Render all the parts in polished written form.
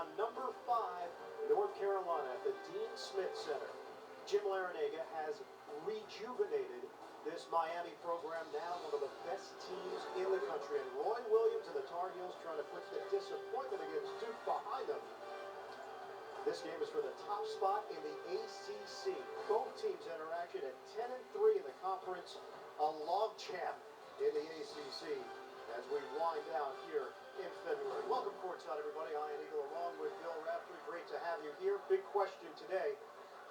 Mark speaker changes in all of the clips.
Speaker 1: on number 5, North Carolina at the Dean Smith Center. Jim Larinaga has rejuvenated this Miami program, now one of the best teams in the country. And Roy Williams and the Tar Heels trying to put the disappointment against Duke behind them. This game is for the top spot in the ACC. Both teams interaction at 10-3 in the conference, a log champ in the ACC as we wind down here in February. Welcome courtside, everybody. Ian Eagle along with Bill Raftery. Great to have you here. Big question today.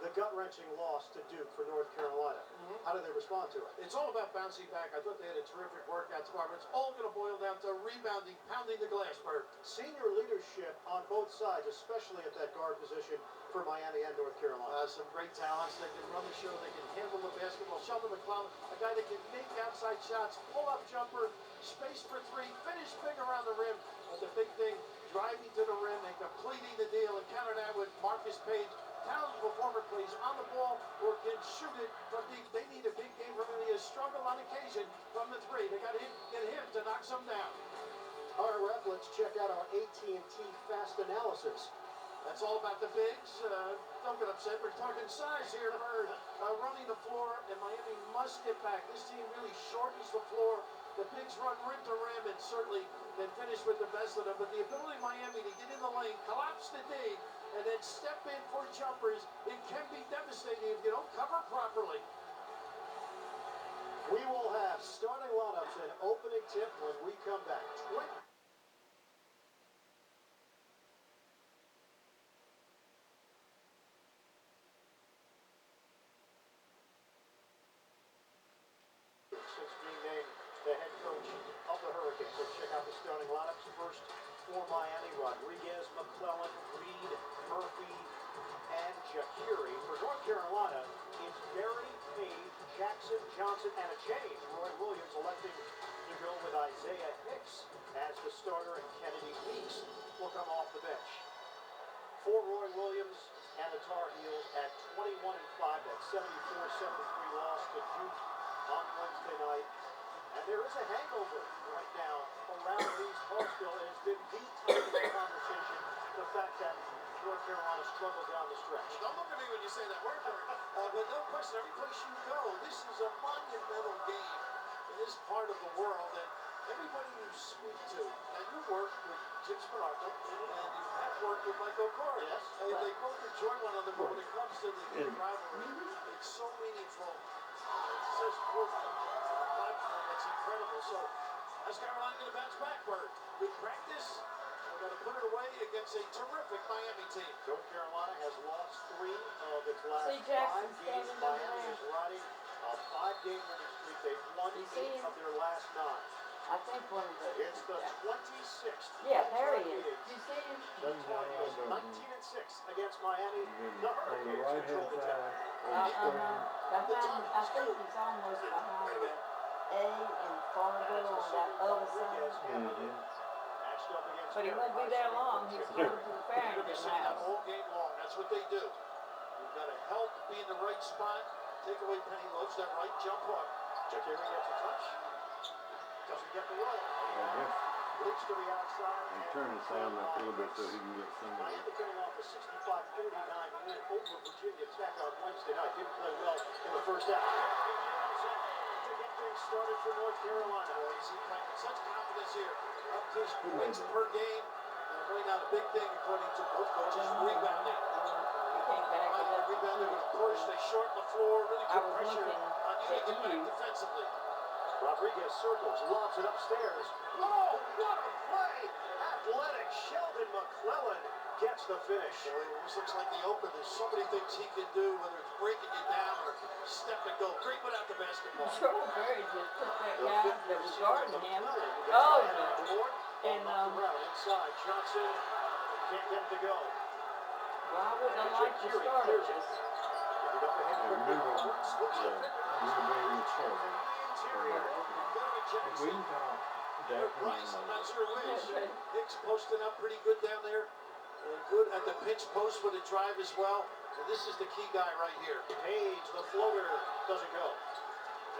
Speaker 1: The gut-wrenching loss to Duke for North Carolina. How did they respond to it?
Speaker 2: It's all about bouncing back. I thought they had a terrific workout tomorrow. It's all going to boil down to rebounding, pounding the glass, Bert.
Speaker 1: Senior leadership on both sides, especially at that guard position for Miami and North Carolina.
Speaker 2: Some great talents. They can run the show. They can handle the basketball. Sheldon McClellan, a guy that can make outside shots, pull-up jumper, space for three, finish big around the rim. But the big thing, driving to the rim and completing the deal. And counter that with Marcus Page. Talented performer, plays on the ball or can shoot it from deep. They need a big game from him. He has struggled on occasion from the three. They got to get him to knock some down.
Speaker 1: All right, Ref, let's check out our AT&T fast analysis.
Speaker 2: That's all about the bigs. Don't get upset. We're talking size here. Bird running the floor, and Miami must get back. This team really shortens the floor. The bigs run rim to rim and certainly can finish with the best of them. But the ability of Miami to get in the lane, collapse the D, and then step in for jumpers, it can be devastating if you don't cover properly.
Speaker 1: We will have starting lineups and opening tip when we come back. Since being named the head coach of the Hurricanes, let's check out the starting lineups. First for Miami, Rodriguez, McClellan, Reed, Murphy, and Jahiri. For North Carolina, it's Verity, Page, Jackson, Johnson, and a change. Roy Williams electing to go with Isaiah Hicks as the starter, and Kennedy Weeks will come off the bench. For Roy Williams and the Tar Heels at 21-5, that 74-73 loss to Duke on Wednesday night. And there is a hangover right now around these Hartsville, and it's been the topic of the conversation, the fact that North Carolina struggled down the stretch.
Speaker 2: Don't look at me when you say that word, Bert. But no question, every place you go, this is a monumental game in this part of the world, and everybody you speak to, and you work with Jim Sparacco, and you have worked with Michael Carr.
Speaker 1: Yes.
Speaker 2: And they both enjoy one another, but when it comes to the rivalry, it's so meaningful. It's so important. Platform, it's incredible. So, how's Carolina going to bounce back, Bert? Good practice. We're going to put it away against a terrific Miami team.
Speaker 1: North Carolina has lost 3 of its last 5 games.
Speaker 3: standing
Speaker 1: Miami is riding a 5-game winning streak. They've won 8 of their last 9.
Speaker 3: I think one of the...
Speaker 1: It's the 26th.
Speaker 3: Yeah, there he is. You see him?
Speaker 1: The Tar Heels 19-6 against Miami. The Hurricanes control the town.
Speaker 3: I think he's almost behind the A and Fargo on that other side. But he won't be there long. He's going to the Farrington house.
Speaker 2: All game long. That's what they do. You've got to help be in the right spot. Take away Penny Loves that right jump hook.
Speaker 1: Jahiri gets a touch. Doesn't get the roll. Looks to the outside.
Speaker 4: And turn the sound up a little bit so he can get somebody.
Speaker 1: Miami coming off a 65-49 win over Virginia Tech on Wednesday night. Didn't play well in the first half. To get things started for North Carolina.
Speaker 2: Easy practice. Such confidence here. Up to points per game. Really not a big thing according to both coaches. Rebounding. Rebounding with a push. They shorten the floor. Really good pressure on you to get back defensively.
Speaker 1: Rodriguez circles, lobs it upstairs. Oh, what a play! Athletic Sheldon McClellan gets the finish.
Speaker 2: It almost looks like the open. There's so many things he can do, whether it's breaking you down or step and go. Great without the basketball.
Speaker 3: Strawberry just took that guy that was guarding him. Oh,
Speaker 1: and inside, Johnson can't get it to go.
Speaker 3: Well, I wouldn't have liked to start it.
Speaker 2: Bryce, I'm not sure which. Hicks posting up pretty good down there. Good at the pinch post with a drive as well. And this is the key guy right here.
Speaker 1: Page, the floater, doesn't go.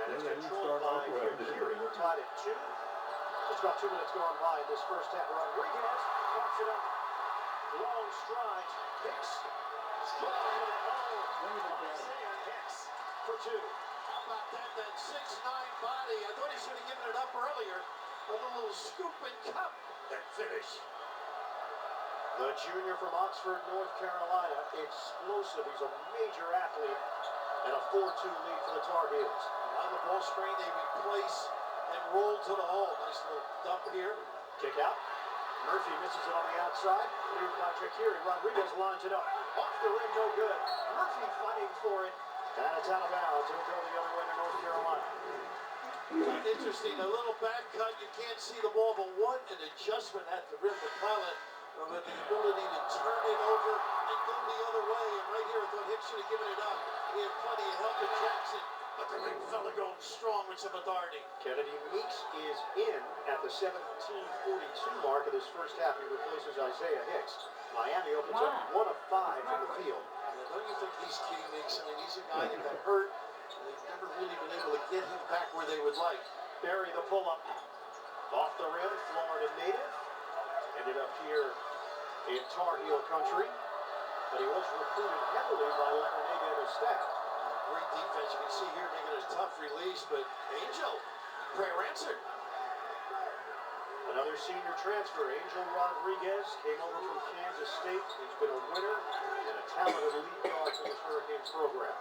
Speaker 1: And it's controlled by Jahiri. We're tied at 2. Just about 2 minutes gone by in this first half. Rodriguez pops it up. long strides. Hicks, strong to the hole. Isaiah Hicks for two.
Speaker 2: How about that? That 6'9" body. I thought he should have given it up earlier. With a little scoop and cup and finish.
Speaker 1: The junior from Oxford, North Carolina, explosive. He's a major athlete, and a 4-2 lead for the Tar Heels.
Speaker 2: On the ball screen, they replace and roll to the hole. Nice little dump here.
Speaker 1: Kick out. Murphy misses it on the outside. Cleared by Shaqiri. Rodriguez lines it up. Off the rim, no good. Murphy fighting for it. And it's out of bounds. It'll go the other way to North Carolina.
Speaker 2: Interesting, a little back cut. You can't see the ball, but what an adjustment at the rim. McClellan with the ability to turn it over and go the other way. And right here, I thought Hicks should have given it up. He had plenty of help with Jackson. But the big fella going strong with some authority.
Speaker 1: Kennedy Meeks is in at the 17:42 mark of this first half. He replaces Isaiah Hicks. Miami opens up 1 of 5 from the field.
Speaker 2: Now, don't you think he's key, Meeks? I mean, he's a guy that got hurt. And they've never really been able to get him back where they would like.
Speaker 1: Barry the pull-up. Off the rim, Florida native. Ended up here in Tar Heel country. But he was recruited heavily by Larinaga and his staff.
Speaker 2: Great defense. You can see here making a tough release, but Angel, prayer answered.
Speaker 1: Another senior transfer, Angel Rodriguez, came over from Kansas State. He's been a winner and a talented elite guard for this Hurricanes program.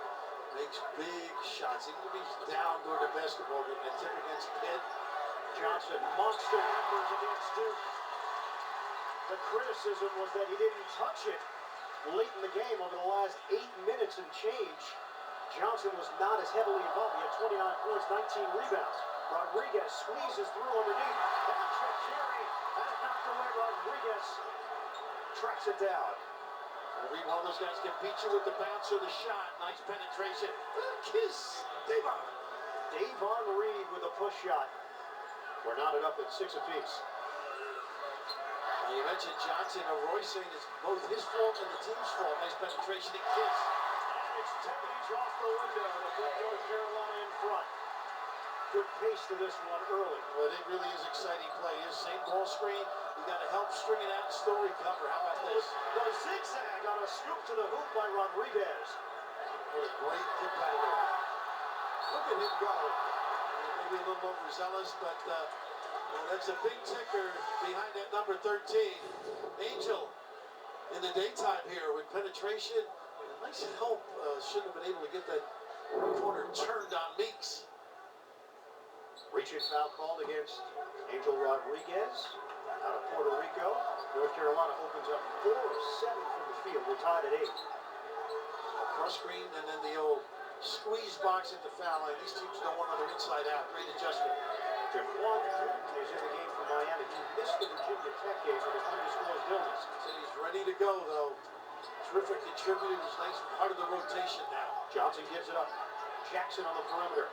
Speaker 2: Makes big shots. Even if he's down during the basketball game, that tip against Pitt.
Speaker 1: Johnson, monster numbers against Duke. The criticism was that he didn't touch it late in the game over the last 8 minutes and change. Johnson was not as heavily involved. He had 29 points, 19 rebounds. Rodriguez squeezes through underneath. That's Shaqiri. And knocked away. Rodriguez tracks it down.
Speaker 2: Every one of those guys can beat you with the bounce or the shot. Nice penetration. Kiss. Davon.
Speaker 1: Davon Reed with a push shot. We're knotted up at 6 apiece.
Speaker 2: You mentioned Johnson and Roy saying it's both his fault and the team's fault. Nice penetration and kiss.
Speaker 1: And it's 10 inch off the window to put North Carolina in front. Good pace to this one early.
Speaker 2: Well, it really is exciting play. His same ball screen. You got to help string it out and story cover. How about this?
Speaker 1: The zigzag on a scoop to the hoop by Rodriguez.
Speaker 2: What a great competitor. Look at him go. Maybe a little overzealous, but that's a big ticker behind that number 13. Angel in the daytime here with penetration. Nice help. Shouldn't have been able to get that corner turned on Meeks.
Speaker 1: Reaching foul called against Angel Rodriguez out of Puerto Rico. North Carolina opens up 4 of 7 from the field. We're tied at 8.
Speaker 2: Cross screen and then the old squeeze box at the foul line. These teams don't want another inside out. Great adjustment.
Speaker 1: Jaquan Newton is in the game for Miami. He missed the Virginia Tech game for the undisclosed illness.
Speaker 2: Said he's ready to go though. Terrific contributor. He's nice part of the rotation now.
Speaker 1: Johnson gives it up. Jackson on the perimeter.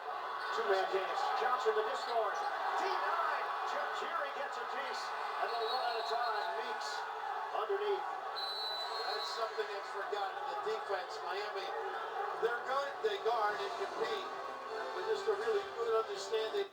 Speaker 1: Two-man dance. Johnson the discard. Denied. Shaqiri gets a piece. And they'll run out of time. Meeks underneath.
Speaker 2: That's something that's forgotten in the defense. Miami, they're good. They guard and compete. But just a really good understanding.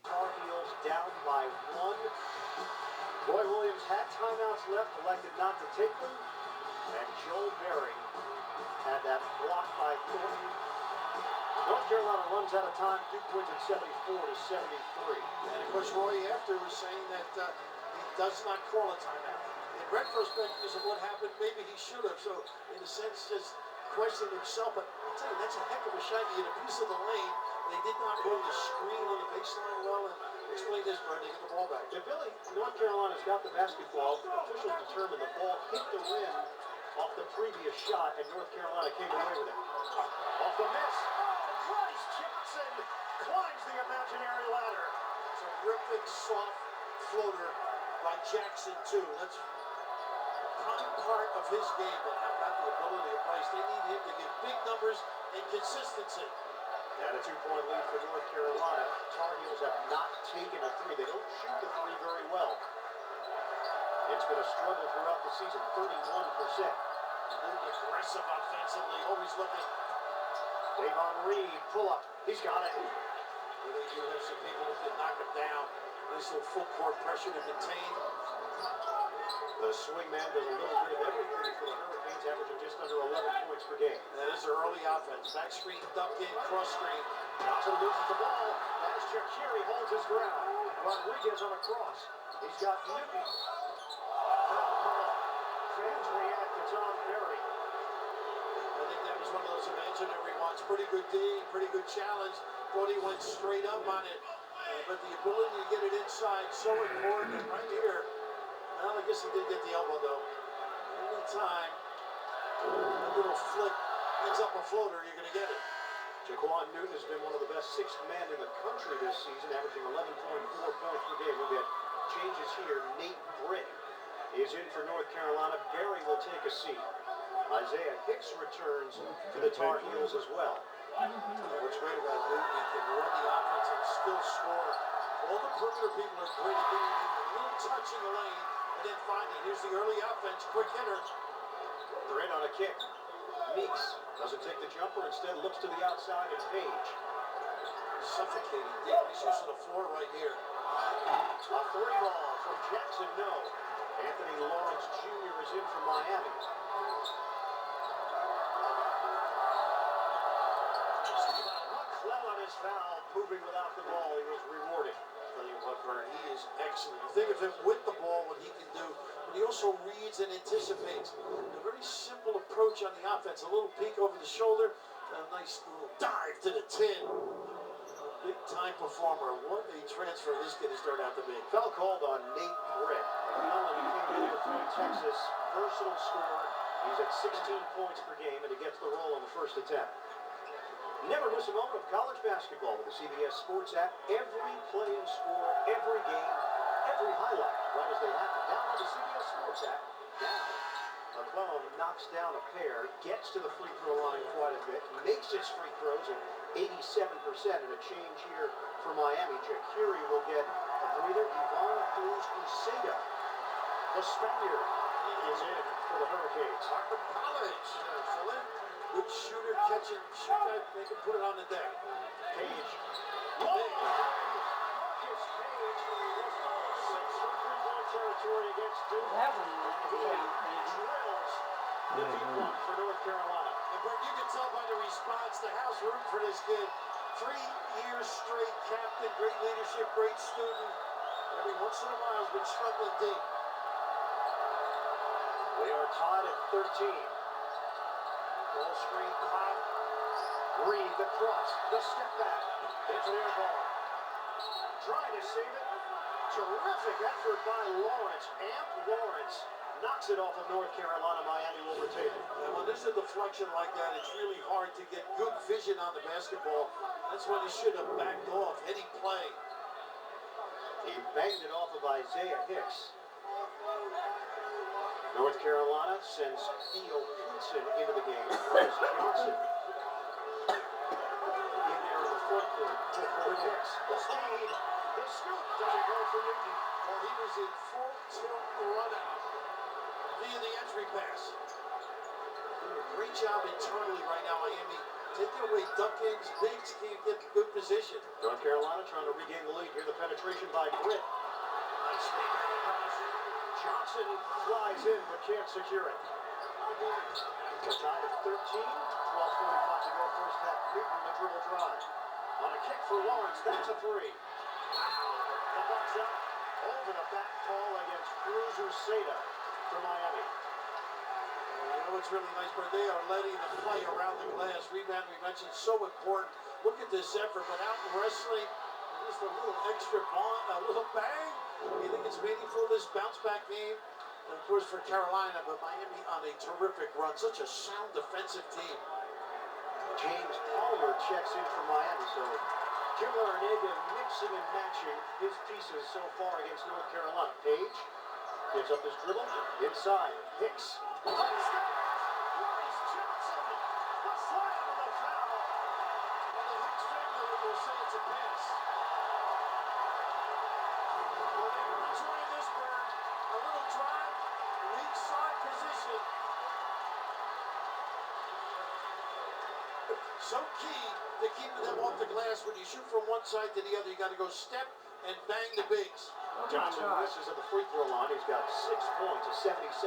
Speaker 1: Tar Heels down by 1. Roy Williams had timeouts left, elected not to take them. And Joel Berry had that block by Thornton. North Carolina runs out of time. Duke wins at 74-73.
Speaker 2: And of course, Roy after was saying that he does not call a timeout. In retrospect, because of what happened, maybe he should have. So, in a sense, just questioning himself. But I'll tell you, that's a heck of a shot. He had a piece of the lane. They did not run the screen on the baseline well. And explain this, Brad, to get the ball back.
Speaker 1: Yeah, Billy, North Carolina's got the basketball. Officials determined the ball hit the rim off the previous shot, and North Carolina came away with it. Off the miss. Oh, Bryce Johnson climbs the imaginary ladder.
Speaker 2: Terrific soft floater by Jackson, too. That's a prime part of his game. But how about the ability of Bryce? They need him to get big numbers and consistency.
Speaker 1: And a 2-point lead for North Carolina. Tar Heels have not taken a 3. They don't shoot the 3 very well. It's been a struggle throughout the season, 31%.
Speaker 2: Aggressive offensively, always looking.
Speaker 1: Davon Reed, pull up. He's got it.
Speaker 2: They do have some people who can knock him down. Nice little full court pressure to contain.
Speaker 1: The swingman does a little bit of everything for the Hurricanes, averaging just under 11 points per game.
Speaker 2: That is their early offense. Back screen, duck in, cross screen.
Speaker 1: Johnson loses the ball. As Shaqiri holds his ground. Rodriguez on a cross. He's got Newton. Foul call. Fans react to Tom Berry.
Speaker 2: I think that was one of those imaginary ones. Pretty good D, pretty good challenge. Thought he went straight up on it. But the ability to get it inside, so important. And right here, well, I guess he did get the elbow, though. Any time a little flick ends up a floater, you're going to get it.
Speaker 1: Jaquan Newton has been one of the best sixth men in the country this season, averaging 11.4 points per game. We'll get changes here. Nate Britt is in for North Carolina. Berry will take a seat. Isaiah Hicks returns to the Tar Heels as well.
Speaker 2: What's great about Newton, he can run the offense and still score. All the perimeter people are great at getting a little touch in the lane and then finding. Here's the early offense, quick hitter.
Speaker 1: Britt on a kick. Meeks doesn't take the jumper, instead looks to the outside and Page.
Speaker 2: Suffocating deep. He's using the floor right here.
Speaker 1: A three ball from Jackson, no. Anthony Lawrence Jr. is in for Miami. McClellan is fouled, moving without the ball. He was rewarded.
Speaker 2: Tell you what, Vern, he is excellent. You think of him with the ball, what he can do, but he also reads and anticipates. A very simple approach on the offense. A little peek over the shoulder, and a nice little dive to the tin. A big-time performer. What a transfer this kid has turned out to be.
Speaker 1: Foul called on Nate Britt. McClellan came in for Texas. Versatile scorer. He's at 16 points per game, and he gets the roll on the first attempt. Never miss a moment of college basketball with the CBS Sports app. Every play and score, every game, every highlight, right as they happen. Download the CBS Sports app now. McClellan knocks down a pair, gets to the free throw line quite a bit, makes his free throws at 87%, and a change here for Miami. Shaqiri will get a breather. Ivan Cruz-Cruzedo, the Spaniard, is in for the Hurricanes.
Speaker 2: Parker College, fill in. Good shooter, catch it, shoot that, make him put it on the deck.
Speaker 1: Page. Marcus Page was 6 from three-point territory against Duke.
Speaker 3: That one was
Speaker 1: He drills the deep one for North Carolina.
Speaker 2: And Bert, you can tell by the response, the house rooting for this kid. 3 years straight captain, great leadership, great student. Every once in a while has been struggling deep.
Speaker 1: We are tied at 13. Ball screen caught. Reed, the cross, the step back. It's an air ball. Trying to save it. Terrific effort by Lawrence. Amp Lawrence knocks it off of North Carolina. Miami will retain it.
Speaker 2: And when there's a deflection like that, it's really hard to get good vision on the basketball. That's when he should have backed off any play.
Speaker 1: He banged it off of Isaiah Hicks. North Carolina sends Theo Pinson into the game. Chris Johnson in there in the front court with Hicks. The speed, the scoop doesn't go for Newton.
Speaker 2: Well, he was in full tilt run out via the entry pass. Doing a great job internally right now, Miami. Taking away duck-ins, bigs can't get good position.
Speaker 1: North Carolina trying to regain the lead here. The penetration by Britt. Nice rebound pass. Johnson flies in but can't secure it. Tied at 13. 12:45 to go first half. Newton the dribble drive. On a kick for Lawrence. That's a three. The Bucks up. Over the back call against Cruz-Cruzedo for Miami.
Speaker 2: You know what's really nice, but they are letting the play around the glass. Rebound, we mentioned, so important. Look at this effort, but out in wrestling, just a little extra ball, a little bang. You think it's meaningful, this bounce-back game? And of course for Carolina, but Miami on a terrific run. Such a sound defensive team.
Speaker 1: James Palmer checks in for Miami, so Jim Larinaga mixing and matching his pieces so far against North Carolina. Page gives up his dribble. Inside, Hicks. Touchdown! Bryce Johnson! The slam of the foul!
Speaker 2: And the Hicks family will say it's a pass. Well, they were enjoying this, Bird. A little drive, So key to keeping them off the glass. When you shoot from one side to the other, you got to go step and bang the bigs.
Speaker 3: Oh my
Speaker 1: Johnson
Speaker 3: gosh.
Speaker 1: misses at the free throw line. He's got 6 points, a 77%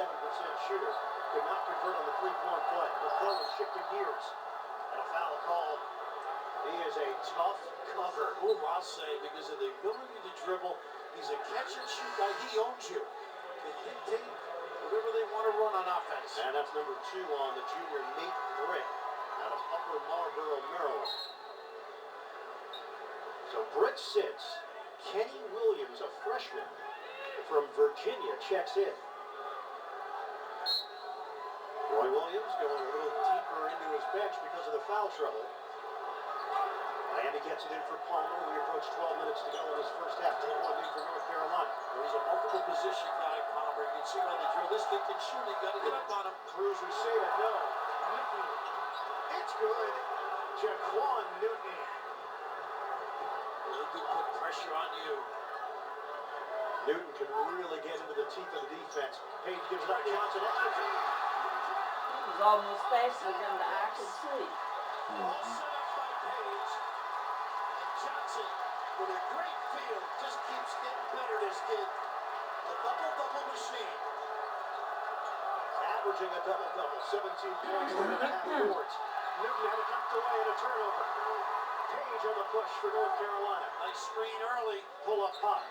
Speaker 1: shooter. Could not convert on the three-point play. McClellan shifting gears. And a foul call. He is a tough cover.
Speaker 2: Ooh, I'll say, because of the ability to dribble, he's a catch and shoot guy. He owns you. They dictate whatever they want to run on offense.
Speaker 1: And that's number 2 on the junior Nate Britt out of Upper Marlboro, Maryland. So Britt sits. Kenny Williams, a freshman from Virginia, checks in. Roy Williams going a little deeper into his bench because of the foul trouble. Miami gets it in for Palmer. We approach 12 minutes to go in this first half. 2-1 lead for North Carolina.
Speaker 2: He's a multiple position guy, Palmer. You can see by the drill. This kid can shoot. You got to get up on him.
Speaker 1: Cruiser Seda, no. Newton. It's good. Jaquan Newton.
Speaker 2: He can put pressure on you.
Speaker 1: Newton can really get into the teeth of the defense. Page gives it up. Johnson extra feed.
Speaker 3: It was almost faster than the eye could see.
Speaker 2: All set up by Page. And Johnson, with a great feel, just keeps getting better, this kid. A double-double machine.
Speaker 1: Averaging a double-double. 17 points in the half court. Newton had it knocked away and a turnover. Page on the push for North Carolina.
Speaker 2: Nice screen early.
Speaker 1: Pull-up pop.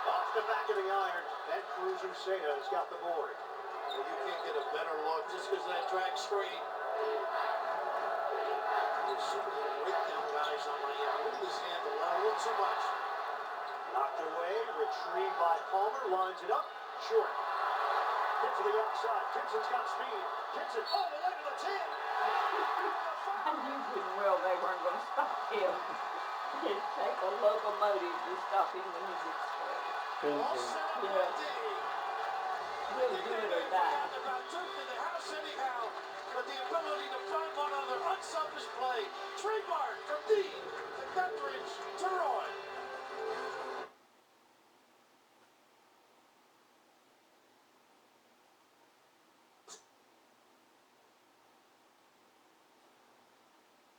Speaker 1: Off the back of the iron. And Cruiser Seda has got the board.
Speaker 2: Well, you can't get a better look just because of that drag screen. There's so many breakdown guys on Miami. Look at this handle. I don't so much.
Speaker 1: Knocked away. Retrieved by Palmer. Lines it up. Short. Hit to the outside. Kinson's got speed. Kinson all the way to the 10.
Speaker 3: I knew good and well they weren't going to stop him. It'd take a locomotive to stop him when he gets straight.
Speaker 2: All set up by
Speaker 3: Yeah.
Speaker 2: D.
Speaker 3: He'll do it or die.
Speaker 2: They're about Duke in the house anyhow. But the ability to find one other unselfish play. Trademark from D to Guthridge to Roy.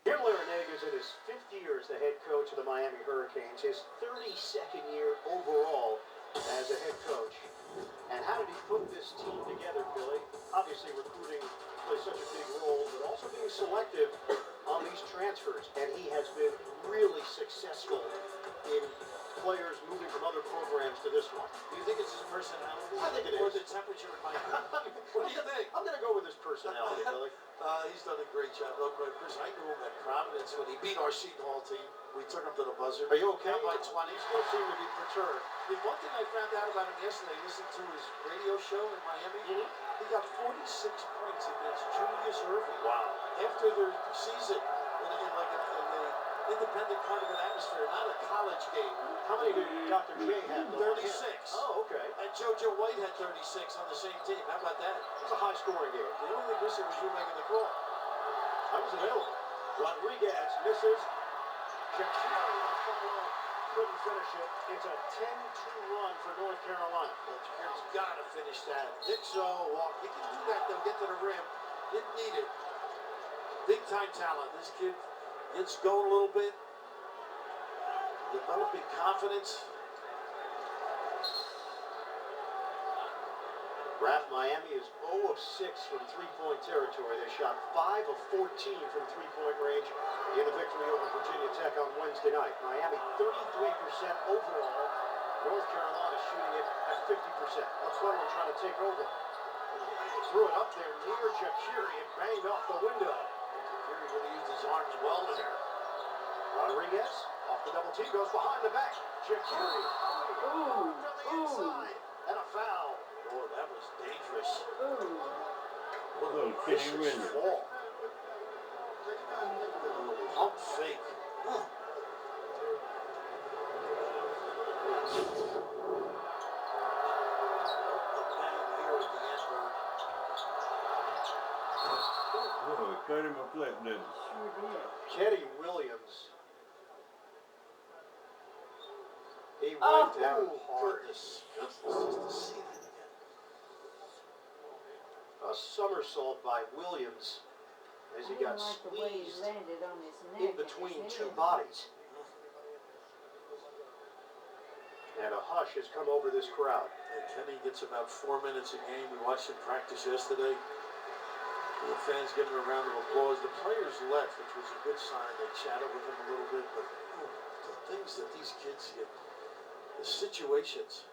Speaker 1: Jim Larinaga is in his 5th year as the head coach of the Miami Hurricanes, his 32nd year overall as a head coach. And how did he put this team together, Billy? Obviously recruiting plays such a big role, but also being selective on these transfers. And he has been really successful in players moving from other programs to this one.
Speaker 2: Do you think it's his personality?
Speaker 1: I think it
Speaker 2: Or
Speaker 1: is.
Speaker 2: the temperature in Miami? What do you think?
Speaker 1: I'm going to go with his personality, Billy.
Speaker 2: He's done a great job. Look, Chris, I knew him at Providence when he beat our Seton Hall team. We took him to the buzzer.
Speaker 1: Are you okay?
Speaker 2: Down by 20.
Speaker 1: You still seem to be perturbed.
Speaker 2: The one thing I found out about him yesterday, listening to his radio show in Miami, he got 46 points against Julius Irving.
Speaker 1: Wow.
Speaker 2: After their season in an independent kind of an atmosphere, not a college game.
Speaker 1: How many did Dr. J have?
Speaker 2: 36.
Speaker 1: Oh, okay.
Speaker 2: And JoJo White had 36 on the same team. How about that?
Speaker 1: It's a high-scoring game.
Speaker 2: The only thing missing was you making the call.
Speaker 1: I was available. Rodriguez misses. Shakiri on follow. Couldn't finish it. It's a 10-2 run for North Carolina.
Speaker 2: Well, Jared's got to finish that. Dixo, walk. He can do that. They'll get to the rim. Didn't need it. Big time talent. This kid gets going a little bit. Developing confidence.
Speaker 1: Raf Miami is 0 of 6 from three-point territory. They shot 5 of 14 from three-point range in the victory over Virginia Tech on Wednesday night. Miami 33% overall. North Carolina shooting it at 50%. McClellan trying to take over. Threw it up there near Jakiri. It banged off the window.
Speaker 2: Jakiri really used his arms well there.
Speaker 1: Rodriguez off the double T, goes behind the back. Jakiri from the inside. And a foul.
Speaker 2: Oh, that was dangerous.
Speaker 3: Ooh.
Speaker 2: What a
Speaker 4: Oh, Kenny
Speaker 2: vicious
Speaker 4: Williams.
Speaker 2: fall. Pump fake. Huh.
Speaker 4: Oh, it cut him a flip, didn't it?
Speaker 3: Sure did.
Speaker 1: Kenny Williams. He went
Speaker 3: Oh,
Speaker 1: down hard.
Speaker 2: Goodness. Just to see that again.
Speaker 1: A somersault by Williams. as
Speaker 3: I
Speaker 1: he
Speaker 3: didn't
Speaker 1: got
Speaker 3: like the way he
Speaker 1: squeezed
Speaker 3: landed on his neck.
Speaker 1: in
Speaker 3: and his
Speaker 1: between
Speaker 3: head.
Speaker 1: two bodies. And a hush has come over this crowd.
Speaker 2: And Kenny gets about 4 minutes a game. We watched him practice yesterday. The fans giving him a round of applause. The players left, which was a good sign. They chatted with him a little bit, but the things that these kids get, the situations.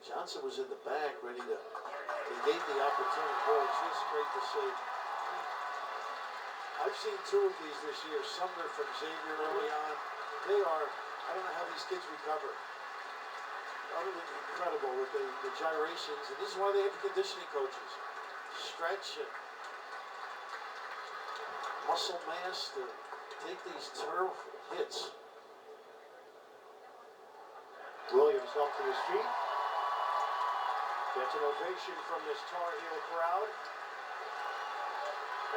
Speaker 2: Johnson was in the back, ready to. They gave the opportunity. Boy, it's just great to see. I've seen 2 of these this year. Sumner from Xavier early on. They are. I don't know how these kids recover. Utterly incredible with the gyrations, and this is why they have conditioning coaches. Stretch and muscle mass to take these terrible hits.
Speaker 1: Williams up to his feet. Gets an ovation from this Tar Heel crowd.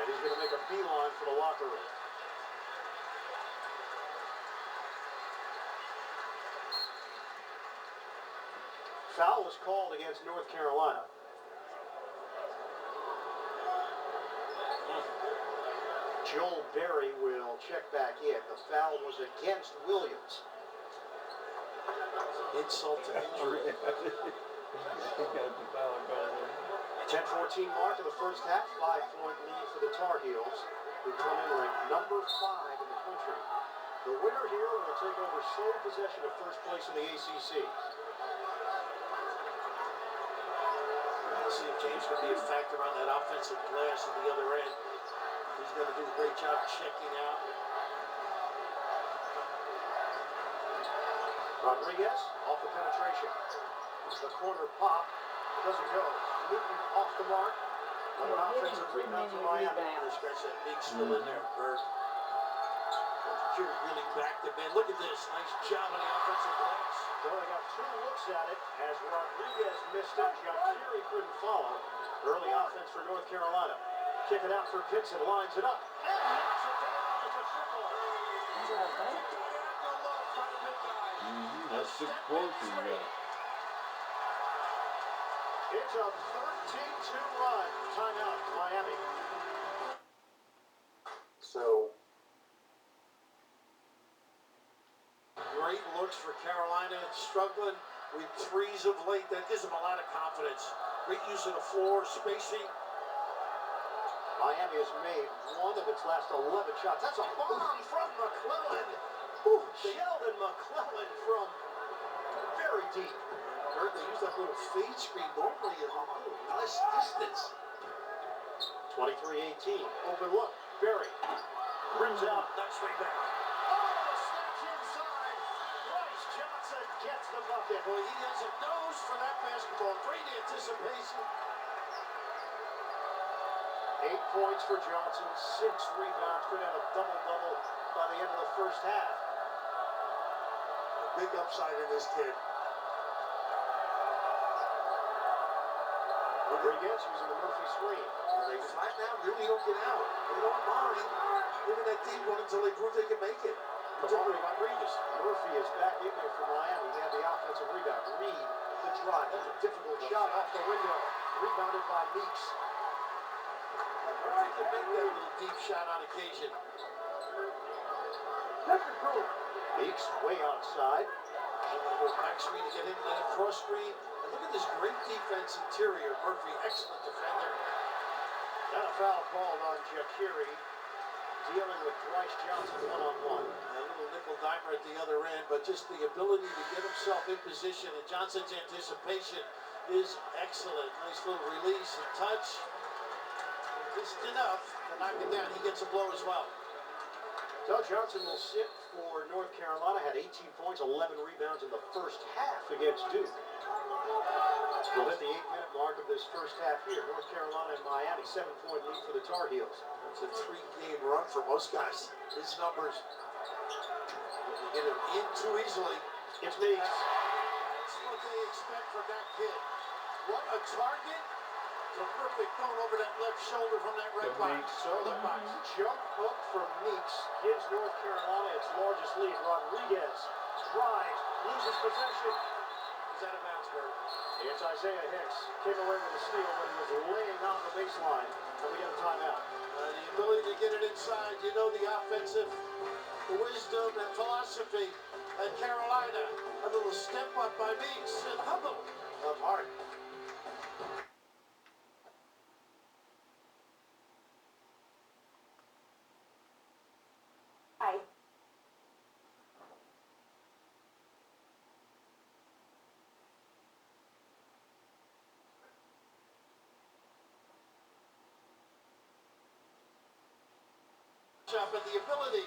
Speaker 1: And he's going to make a beeline for the locker room. Foul was called against North Carolina. Joel Berry will check back in. The foul was against Williams.
Speaker 2: Insult to injury.
Speaker 1: 10-14 mark of the first half. 5-point lead for the Tar Heels, who come in ranked number 5 in the country. The winner here will take over sole possession of first place in the ACC.
Speaker 2: Let's see if James can be a factor on that offensive glass at the other end. He's going to do a great job checking out.
Speaker 1: Rodriguez off the penetration. The corner pop doesn't go. Newton off the mark. Another offensive rebound for Miami.
Speaker 2: Scratch that. Meek's still in there. Bird. Curie really backed him in. Look at this. Nice job on the offensive glass.
Speaker 1: So they got 2 looks at it as Rodriguez missed it. Curie couldn't follow. Early offense for North Carolina. Kick it out for Pinson. Lines it up. And knocks it down. It's a triple.
Speaker 4: That's 6 points he got.
Speaker 1: It's a 13-2 run. Timeout, Miami.
Speaker 2: So, great looks for Carolina. Struggling with threes of late. That gives them a lot of confidence. Great use of the floor, spacing.
Speaker 1: Miami has made 1 of its last 11 shots. That's a bomb from McClellan. Sheldon McClellan from very deep.
Speaker 2: Heard they use that little fade screen normally at a little less distance.
Speaker 1: 23-18. Open look. Berry brings it up.
Speaker 2: Nice rebound.
Speaker 1: Oh, snatch inside. Bryce Johnson gets the bucket.
Speaker 2: Boy, he has a nose for that basketball. Great anticipation.
Speaker 1: 8 points for Johnson. 6 rebounds. Could have a double-double by the end of the first half.
Speaker 2: A big upside in this kid.
Speaker 1: Rodriguez using the Murphy screen.
Speaker 2: They flatten out, really don't get out. They don't mind moving that deep one until they prove they can make it. Particularly Rodriguez.
Speaker 1: Murphy is back in there for Miami. They have the offensive rebound. Reed, the drive. That's a difficult shot off the window. Rebounded by Meeks.
Speaker 2: Murphy can make that little deep shot on occasion.
Speaker 1: Meeks way outside.
Speaker 2: Back screen to get him, then a cross screen. And look at this great defense interior. Murphy, excellent defender.
Speaker 1: And a foul called on Jakiri, dealing with Bryce Johnson one-on-one.
Speaker 2: A little nickel dimer at the other end, but just the ability to get himself in position, and Johnson's anticipation is excellent. Nice little release and touch. Just enough to knock it down. He gets a blow as well.
Speaker 1: Doug Johnson will sit for North Carolina. Had 18 points, 11 rebounds in the first half against Duke. We'll hit the 8-minute mark of this first half here. North Carolina and Miami, 7-point lead for the Tar Heels.
Speaker 2: It's a 3-game run for most guys. His numbers. If you get him in too easily,
Speaker 1: It's Meeks.
Speaker 2: that's what they expect from that kid. What a target. Terrific thrown over that left shoulder from that red box. Left box.
Speaker 1: Jump hook from Meeks gives North Carolina its largest lead. Rodriguez drives, loses possession.
Speaker 2: out of bounds, Barry.
Speaker 1: It's Isaiah Hicks. Came away with a steal when he was laying on the baseline. And we get a timeout.
Speaker 2: The ability to get it inside, you know, the offensive wisdom and philosophy at Carolina. A little step up by Meeks and Hubble of Hart.
Speaker 3: Hi.
Speaker 2: But the ability,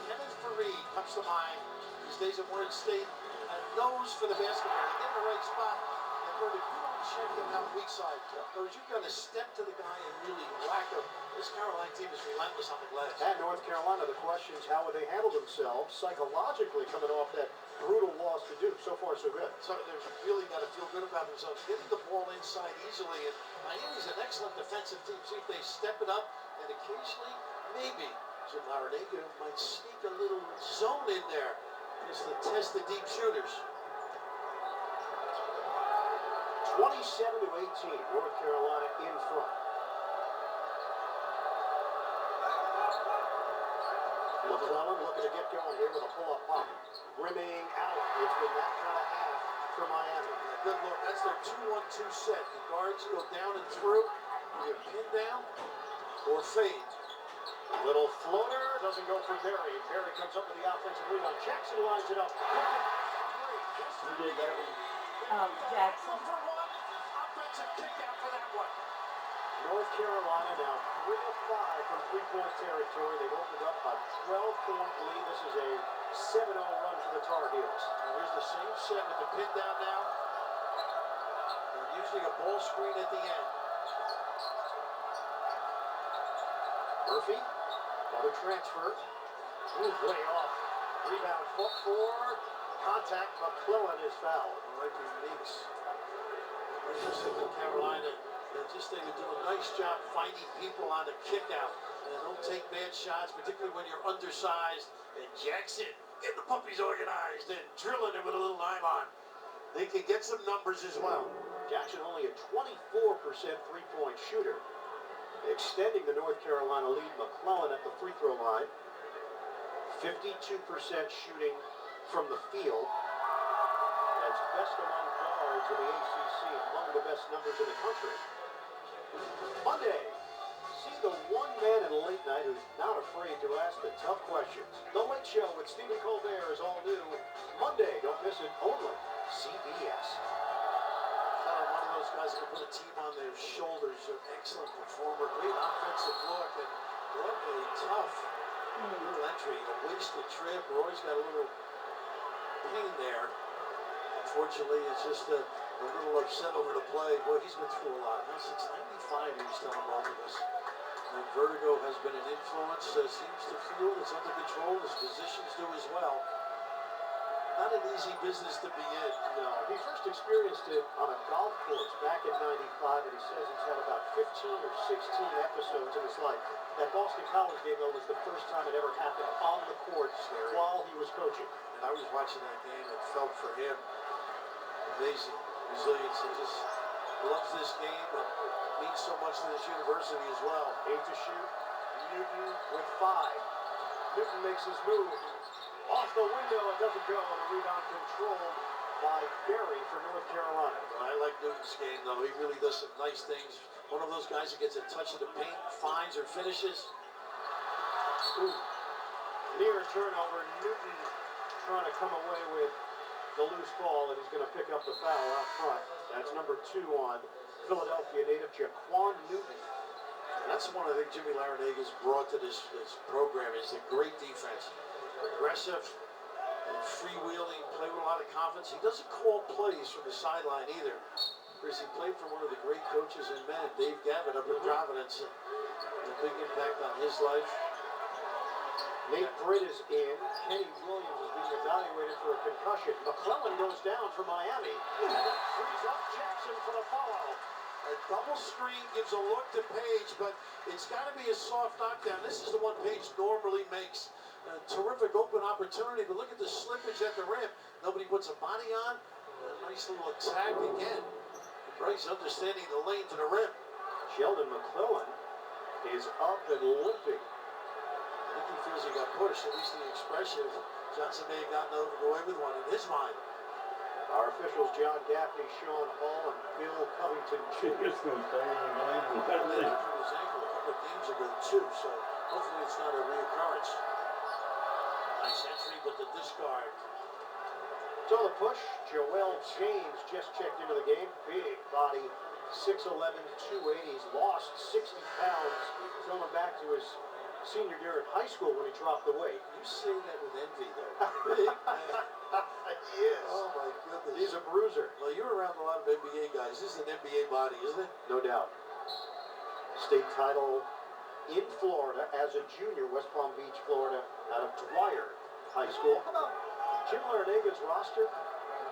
Speaker 2: Kenneth Fareed comes to mind. These days at Warren State, and knows for the basketball. They get in the right spot. And Bert, if you don't check them out weak side, those you've got to step to the guy and really whack him. This Carolina team is relentless on the glass.
Speaker 1: At North Carolina, the question is how would they handle themselves psychologically coming off that brutal loss to Duke. So far, so good.
Speaker 2: So they've really got to feel good about themselves. Getting the ball inside easily. And Miami's an excellent defensive team. See if they step it up. And occasionally, maybe Jim Larinaga might sneak a little zone in there just to test the deep shooters.
Speaker 1: 27-18, North Carolina in front. McClellan looking to get going here with a pull-up pop. Rimming out. It's been that kind of half for Miami.
Speaker 2: Good look. That's their 2-1-2 set. The guards go down and through. Either pin down or fade.
Speaker 1: Little floater. Doesn't go for Berry. Berry comes up with the offensive rebound. Jackson lines it up.
Speaker 3: Jackson.
Speaker 2: Offensive kick out for that one.
Speaker 1: North Carolina now 3 of 5 from three-point territory. They've opened up a 12-point lead. This is a 7-0 run for the Tar Heels.
Speaker 2: And here's the same set with the pin down now. They're using a ball screen at the end.
Speaker 1: Murphy, another transfer. Ooh, way off. Rebound, foot 4. Contact, McClellan is fouled.
Speaker 2: Like the Meeks. Interesting in Carolina. They would do a nice job finding people on the kick out. And don't take bad shots, particularly when you're undersized. And Jackson, get the puppies organized and drilling it with a little nylon. They can get some numbers as well.
Speaker 1: Jackson only a 24% three-point shooter. Extending the North Carolina lead, McClellan at the free throw line. 52% shooting from the field. That's best among guards in the ACC, among the best numbers in the country. Monday, see the one man in late night who's not afraid to ask the tough questions. The Late Show with Stephen Colbert is all new. Monday, don't miss it, only CBS.
Speaker 2: One of those guys that can put a team on their shoulders. An excellent performer, great offensive look, and what a tough little entry. A wasted trip. Roy's got a little pain there. Unfortunately, it's just a little upset over the play. Boy, he's been through a lot. Now, since 95, he was telling both of us. And vertigo has been an influence. Seems to feel it's under control. His physicians do as well. Not an easy business to be in.
Speaker 1: No, he first experienced it on a golf course back in 95, and he says he's had about 15 or 16 episodes in his life. That Boston College game, though, was the first time it ever happened on the court while he was coaching.
Speaker 2: And I was watching that game and felt for him. Amazing resilience. He just loves this game and means so much to this university as well.
Speaker 1: 8 to shoot. Newton with 5. Newton makes his move. Off the window, it doesn't go. And a rebound controlled by Berry for North Carolina.
Speaker 2: Well, I like Newton's game, though. He really does some nice things. One of those guys that gets a touch of the paint, finds or finishes.
Speaker 1: Ooh. Near turnover. Newton trying to come away with the loose ball, and he's going to pick up the foul out front. That's number 2 on Philadelphia native Jaquan Newton.
Speaker 2: And that's one I think Jimmy Larinaga's brought to this program is the great defense. Aggressive and freewheeling, play with a lot of confidence. He doesn't call plays from the sideline either. Chris, he played for one of the great coaches in men, Dave Gavitt up in Providence. And a big impact on his life.
Speaker 1: Nate Britt is in. Kenny Williams is being evaluated for a concussion. McClellan goes down for Miami. And that frees up Jackson for the follow.
Speaker 2: A double screen gives a look to Page, but it's got to be a soft knockdown. This is the one Page normally makes. A terrific open opportunity, but look at the slippage at the rim. Nobody puts a body on. A nice little attack again. Bryce understanding the lane to the rim.
Speaker 1: Sheldon McClellan is up and limping.
Speaker 2: I think he feels he got pushed, at least the expression. Johnson may have gotten away with one in his mind.
Speaker 1: Our officials, John Gaffney, Sean Hall, and Bill Covington Jr.
Speaker 4: It's gonna stay in the game.
Speaker 2: He hurt his ankle a couple of games ago too, so hopefully it's not a reoccurrence. Nice entry, but the discard.
Speaker 1: So the push, Joel James just checked into the game. Big body, 6'11", 280. He's lost 60 pounds going back to his senior year in high school when he dropped the weight.
Speaker 2: You say that with envy, though. Big man.
Speaker 1: He is.
Speaker 2: Oh my goodness.
Speaker 1: He's a bruiser.
Speaker 2: Well, you're around a lot of NBA guys. This is an NBA body, isn't it?
Speaker 1: No doubt. State title in Florida as a junior, West Palm Beach, Florida, out of Dwyer High School. How about Jim Larenega's roster?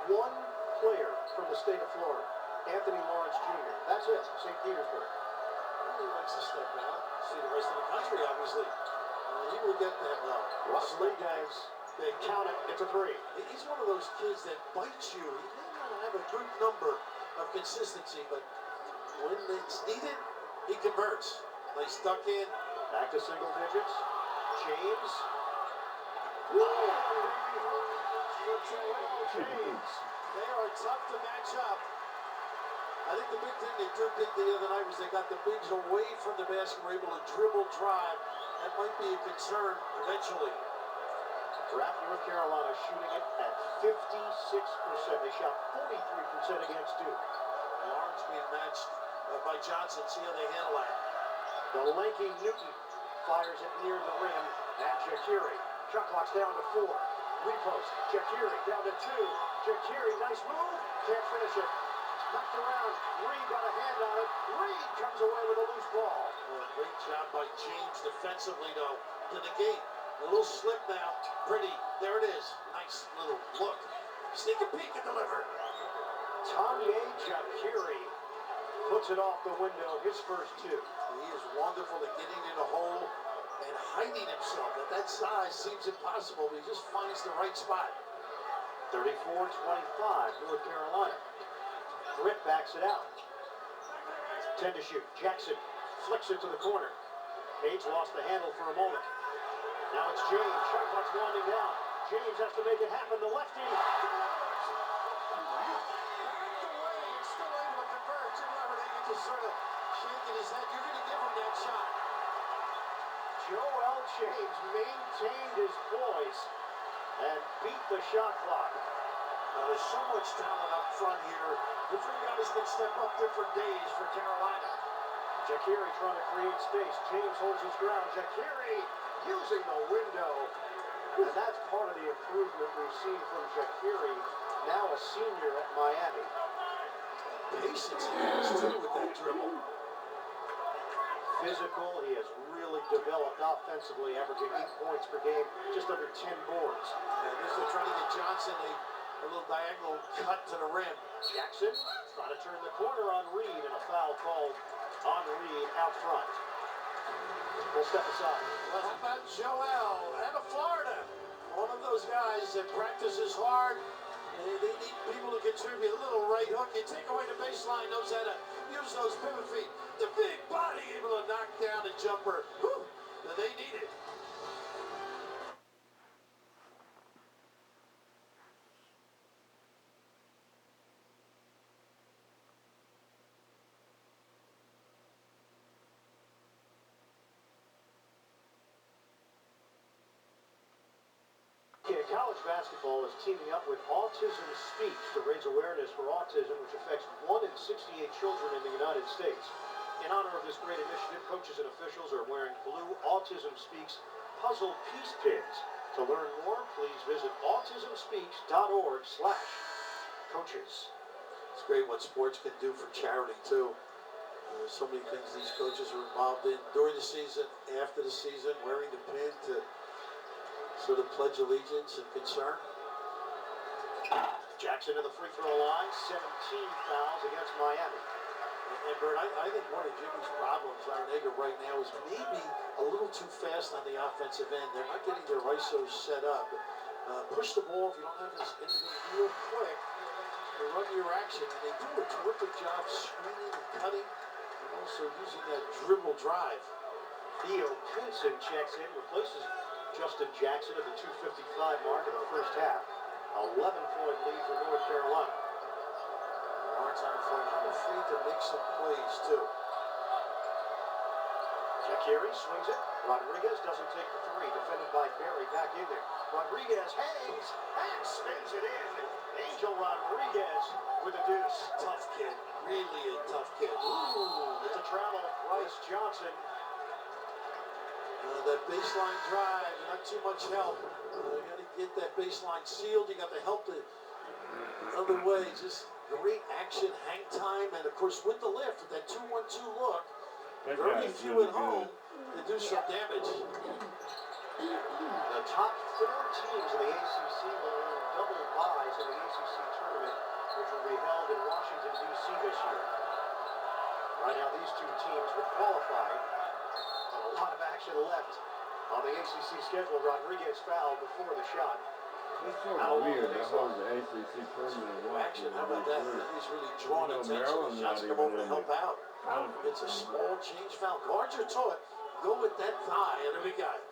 Speaker 1: One player from the state of Florida, Anthony Lawrence Jr. That's it, St. Petersburg.
Speaker 2: He likes to step out, see the rest of the country, obviously. He will get them, though.
Speaker 1: Russell guys, they count it, it's a three.
Speaker 2: He's one of those kids that bites you. He may not have a good number of consistency, but when it's needed, he converts. Nice duck in.
Speaker 1: Back to single digits. James. James.
Speaker 2: They are tough to match up. I think the big thing they did the other night was they got the bigs away from the basket, were able to dribble, drive. That might be a concern eventually.
Speaker 1: Draft North Carolina shooting it at 56%. They shot 43% against Duke.
Speaker 2: Lawrence being matched by Johnson. See how they handle that.
Speaker 1: The lanky Newton fires it near the rim at Shaqiri. Shot clock's down to 4. Repost. Shaqiri down to 2. Shaqiri, nice move. Can't finish it. Knocked around. Reed got a hand on it. Reed comes away with a loose ball.
Speaker 2: Well, great job by James defensively, though, to negate. A little slip now. Pretty. There it is. Nice little look. Sneak a peek and deliver.
Speaker 1: Tanye Shaqiri puts it off the window. His first 2.
Speaker 2: He is wonderful at getting in a hole and hiding himself. At that size seems impossible, but he just finds the right spot.
Speaker 1: 34-25, North Carolina. Britt backs it out. 10 to shoot. Jackson flicks it to the corner. Page lost the handle for a moment. Now it's James. Shot clock's winding down. James has to make it happen. The lefty.
Speaker 2: Still able to convert. Jim Larenegan just sort of shaking his head. You're going to give him that shot.
Speaker 1: Joel James maintained his poise and beat the shot clock.
Speaker 2: Now, there's so much talent up front here. Different guys can step up different days for Carolina.
Speaker 1: Shaqiri trying to create space. James holds his ground. Shaqiri using the window. And that's part of the improvement we've seen from Shaqiri, now a senior at Miami.
Speaker 2: Patience he has, too, with that dribble.
Speaker 1: Physical, he has really developed offensively, averaging 8 points per game, just under 10 boards.
Speaker 2: And this is trying to get Johnson a little diagonal cut to the rim.
Speaker 1: Jackson trying to turn the corner on Reed, and a foul called on Reed out front. We'll step aside.
Speaker 2: Well, how about Joel out of Florida? One of those guys that practices hard. And they need people to contribute. A little right hook. You take away the baseline, knows how to use those pivot feet. The big body able to knock down a jumper. Whew, that they need it.
Speaker 1: College basketball is teaming up with Autism Speaks to raise awareness for autism, which affects 1 in 68 children in the United States. In honor of this great initiative, coaches and officials are wearing blue Autism Speaks puzzle piece pins. To learn more, please visit autismspeaks.org/coaches.
Speaker 2: It's great what sports can do for charity, too. There's so many things these coaches are involved in during the season, after the season, wearing the pin to sort of pledge allegiance and concern.
Speaker 1: Jackson to the free throw line, 17 fouls against Miami.
Speaker 2: And Bert, I think one of Jimmy's problems, Larenega, right now is maybe a little too fast on the offensive end. They're not getting their ISOs set up. push the ball if you don't have anything real quick. You run your action, and they do a terrific job screening and cutting, and also using that dribble drive.
Speaker 1: Theo Pinson checks in, replaces Justin Jackson at the 2:55 mark in the first half. 11-point lead for North Carolina.
Speaker 2: Lawrence on the floor. I'm afraid to make some plays, too.
Speaker 1: Shaqiri swings it. Rodriguez doesn't take the three. Defended by Berry. Back in there. Rodriguez hangs and spins it in. Angel Rodriguez with a deuce.
Speaker 2: Tough kid. Really a tough kid.
Speaker 1: Ooh, it's a travel. Bryce Johnson.
Speaker 2: That baseline drive, not too much help. You got to get that baseline sealed. You got to help the other way. Just great action, hang time, and of course with the lift, with that 2-1-2 look, very few at home to do some damage.
Speaker 1: The top 4 teams in the ACC will earn double buys in the ACC tournament, which will be held in Washington, D.C. this year. Right now, these 2 teams would qualify. A lot of action left on the ACC schedule. Rodriguez fouled before the shot.
Speaker 4: That's sort of weird. That whole ACC tournament of
Speaker 2: Action,
Speaker 4: Washington.
Speaker 2: how about that? He's really drawn attention. Shots come over to help out. It's a small change foul. Guards are taught. Go with that thigh, and there we got it.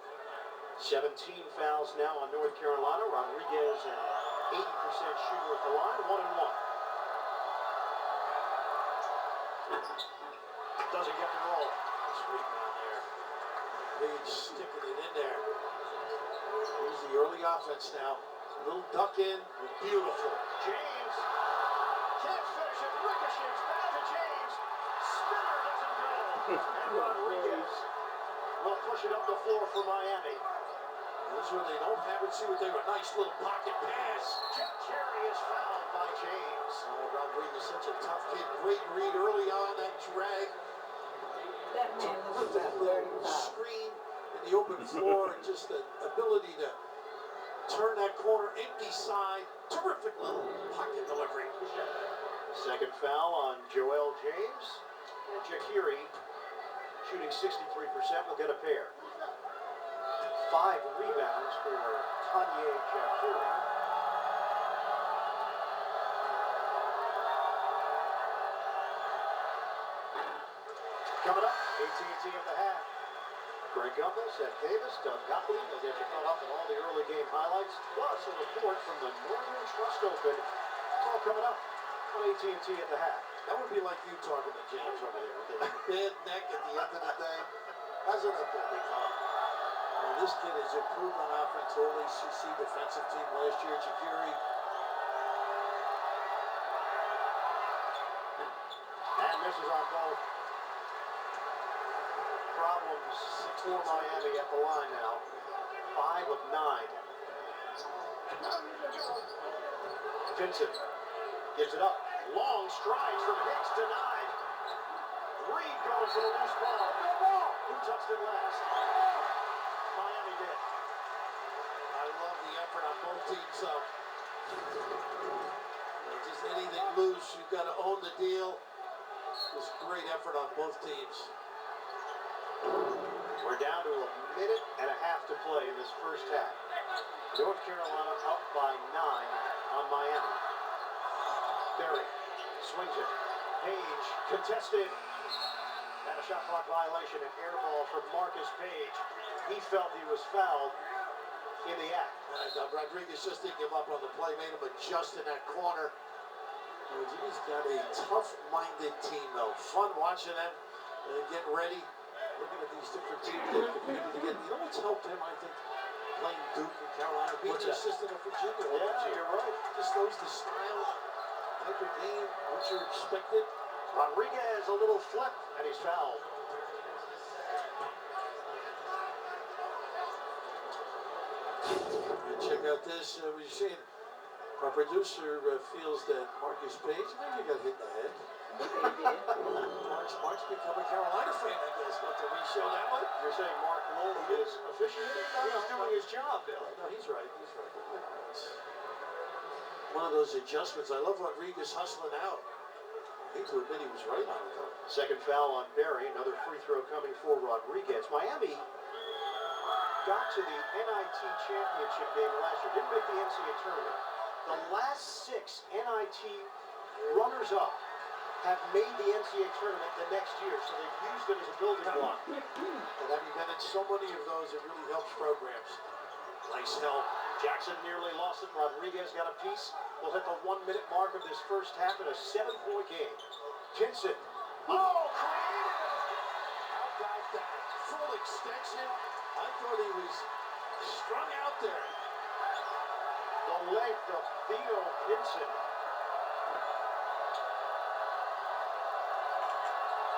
Speaker 1: 17 fouls now on North Carolina. Rodriguez, an 80% shooter at the line, 1-1. Doesn't get the roll.
Speaker 2: Nice rebound there. Page sticking it in there. Here's the early offense now. A little duck in. Beautiful.
Speaker 1: James can't finish it. Ricochets back to James. Spinner doesn't go. And Rodriguez will push it up the floor for Miami.
Speaker 2: Those when they don't have it, see what they were. Nice little pocket pass.
Speaker 1: Jeff Cherry is fouled by James.
Speaker 2: Rodriguez, such a tough kid. Great read early on, that drag.
Speaker 3: That man looks about 35.
Speaker 2: Screen in the open floor, and just the ability to turn that corner, empty side. Terrific little pocket delivery.
Speaker 1: Second foul on Joel James. And Shaqiri, shooting 63%, will get a pair. 5 rebounds for Tanya Shaqiri. Coming up, AT&T at the half. Greg Gumbel, Seth Davis, Doug Gottlieb will get you caught up on all the early game highlights, plus a report from the Northern Trust Open. It's all coming up on AT&T at the half.
Speaker 2: That would be like you talking to James over there with that bad neck at the end of the day. How's it up there, big fella? Well, this kid has improved on offense. All ACC defensive team last year. Shaqiri.
Speaker 1: And misses on both. Problems for Miami at the line now. 5 of 9. Vincent gives it up. Long strides from Hicks, denied. Reed goes for the loose ball. No ball. Who touched it last? Miami did.
Speaker 2: I love the effort on both teams. Just anything loose, you've got to own the deal. Just great effort on both teams.
Speaker 1: We're down to a minute and a half to play in this first half. North Carolina up by 9 on Miami. Berry swings it. Page contested. And a shot clock violation, an air ball from Marcus Page. He felt he was fouled in the act.
Speaker 2: Rodriguez just didn't give up on the play, made him adjust in that corner. He's got a tough-minded team, though. Fun watching them getting ready. Looking at these different teams that competed together. You know what's helped him, I think, playing Duke and Carolina, being an assistant at Virginia.
Speaker 1: Yeah, you're right.
Speaker 2: Just knows the style, type of game, what you're expected.
Speaker 1: Rodriguez, a little flip, and he's fouled.
Speaker 2: And check out this. We're seeing our producer feels that Marcus Page maybe got hit in the head. Mark's become a Carolina fan, I guess. Not to re-show that one.
Speaker 1: You're saying Mark Lowell is officiating? He's doing his job, Bill.
Speaker 2: No, he's right. He's right. It's one of those adjustments. I love Rodriguez hustling out. I hate to admit he was right on it, though.
Speaker 1: Second foul on Berry. Another free throw coming for Rodriguez. Miami got to the NIT championship game last year, didn't make the NCAA tournament. The last 6 NIT runners-up have made the NCAA tournament the next year, so they've used it as a building block.
Speaker 2: And having been in so many of those, it really helps programs.
Speaker 1: Nice help. Jackson nearly lost it. Rodriguez got a piece. We'll hit the 1-minute mark of this first half in a 7-point game. Kinson.
Speaker 2: Oh, creative! How about that? Full extension. I thought he was strung out there.
Speaker 1: The length of Theo Kinson.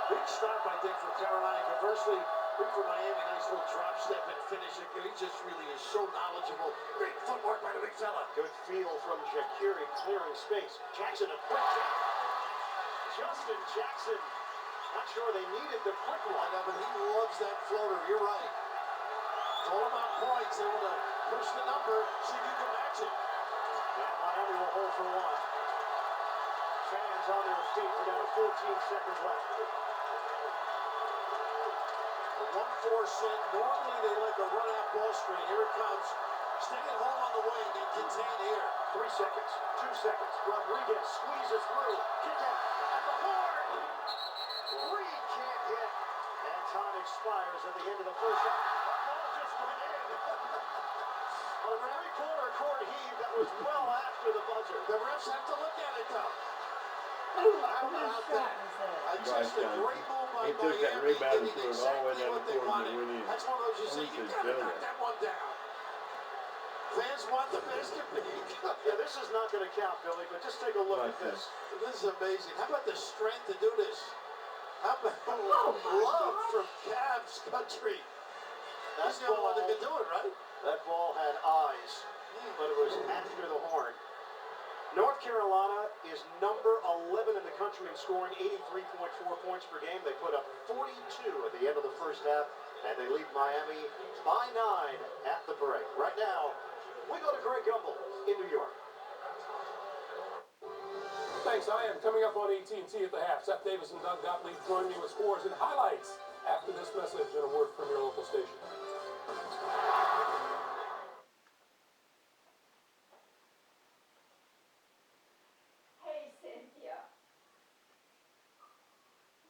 Speaker 2: Big stop, I think, for Carolina. Conversely, big for Miami. Nice little drop step and finish. He just really is so knowledgeable. Great footwork by the big fella.
Speaker 1: Good feel from Jacuri clearing space. Jackson, a quick shot. Justin Jackson. Not sure they needed the quick one.
Speaker 2: I know, but he loves that floater. You're right. It's all about points. They want to push the number, see if you can match it.
Speaker 1: And Miami will hold for one. Fans on their feet. We're down to 14 seconds left.
Speaker 2: A 1-4 set. Normally they let the run-out ball screen. Here it comes. Staying home on the wing and contain here.
Speaker 1: 3 seconds. 2 seconds. Rodriguez squeezes through. Kick out at the horn. Reed can't hit. And time expires at the end of the first half. The ball just went in. On a three-quarter court heave that was well after the buzzer.
Speaker 2: The refs have to look at it, though.
Speaker 3: Whose
Speaker 2: How about
Speaker 3: shot
Speaker 2: that?
Speaker 3: was that?
Speaker 2: Just a great move by
Speaker 4: He took that
Speaker 2: Miami,
Speaker 4: rebound and
Speaker 2: getting
Speaker 4: threw it all the way
Speaker 2: exactly
Speaker 4: down
Speaker 2: what
Speaker 4: the
Speaker 2: they
Speaker 4: court and
Speaker 2: wanted.
Speaker 4: it went in.
Speaker 2: That's one of those you say,
Speaker 4: He
Speaker 2: you
Speaker 4: said,
Speaker 2: gotta
Speaker 4: "Go
Speaker 2: knock
Speaker 4: there."
Speaker 2: that one down. Fans want the best to be.
Speaker 1: Yeah, this is not going to count, Billy, but just take a look at this.
Speaker 2: This is amazing. How about the strength to do this? How about
Speaker 3: Oh, my
Speaker 2: love
Speaker 3: gosh.
Speaker 2: from Cavs country?
Speaker 1: That
Speaker 2: He's the only one that
Speaker 1: ball,
Speaker 2: can do it, right?
Speaker 1: that ball had eyes, but it was after the horn. North Carolina is number 11 in the country in scoring, 83.4 points per game. They put up 42 at the end of the first half, and they lead Miami by 9 at the break. Right now, we go to Greg Gumbel in New York.
Speaker 5: Thanks, I am coming up on AT&T at the half. Seth Davis and Doug Gottlieb join me with scores and highlights after this message and a word from your local station.
Speaker 3: Hey, Cynthia.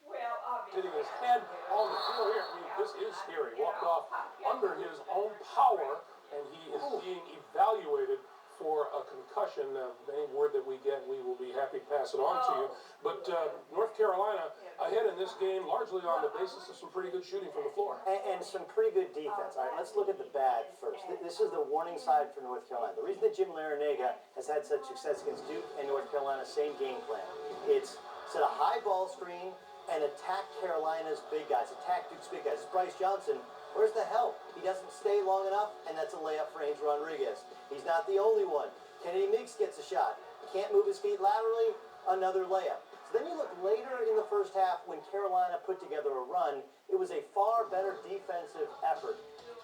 Speaker 3: Well, obviously.
Speaker 5: Hitting his head on the floor here. I mean, this is scary. Walked off under his own power, and he is being evaluated for a concussion. Any word that we get, we will be happy to pass it on to you. But North Carolina ahead in this game, largely on the basis of some pretty good shooting from the floor.
Speaker 6: And some pretty good defense. All right, let's look at the bad first. This is the warning side for North Carolina. The reason that Jim Larinaga has had such success against Duke and North Carolina, same game plan. It's set a high ball screen and attack Carolina's big guys, attack Duke's big guys. Bryce Johnson, where's the help? He doesn't stay long enough, and that's a layup for Angel Rodriguez. He's not the only one. Kennedy Meeks gets a shot. Can't move his feet laterally, another layup. So then you look later in the first half when Carolina put together a run, it was a far better defensive effort.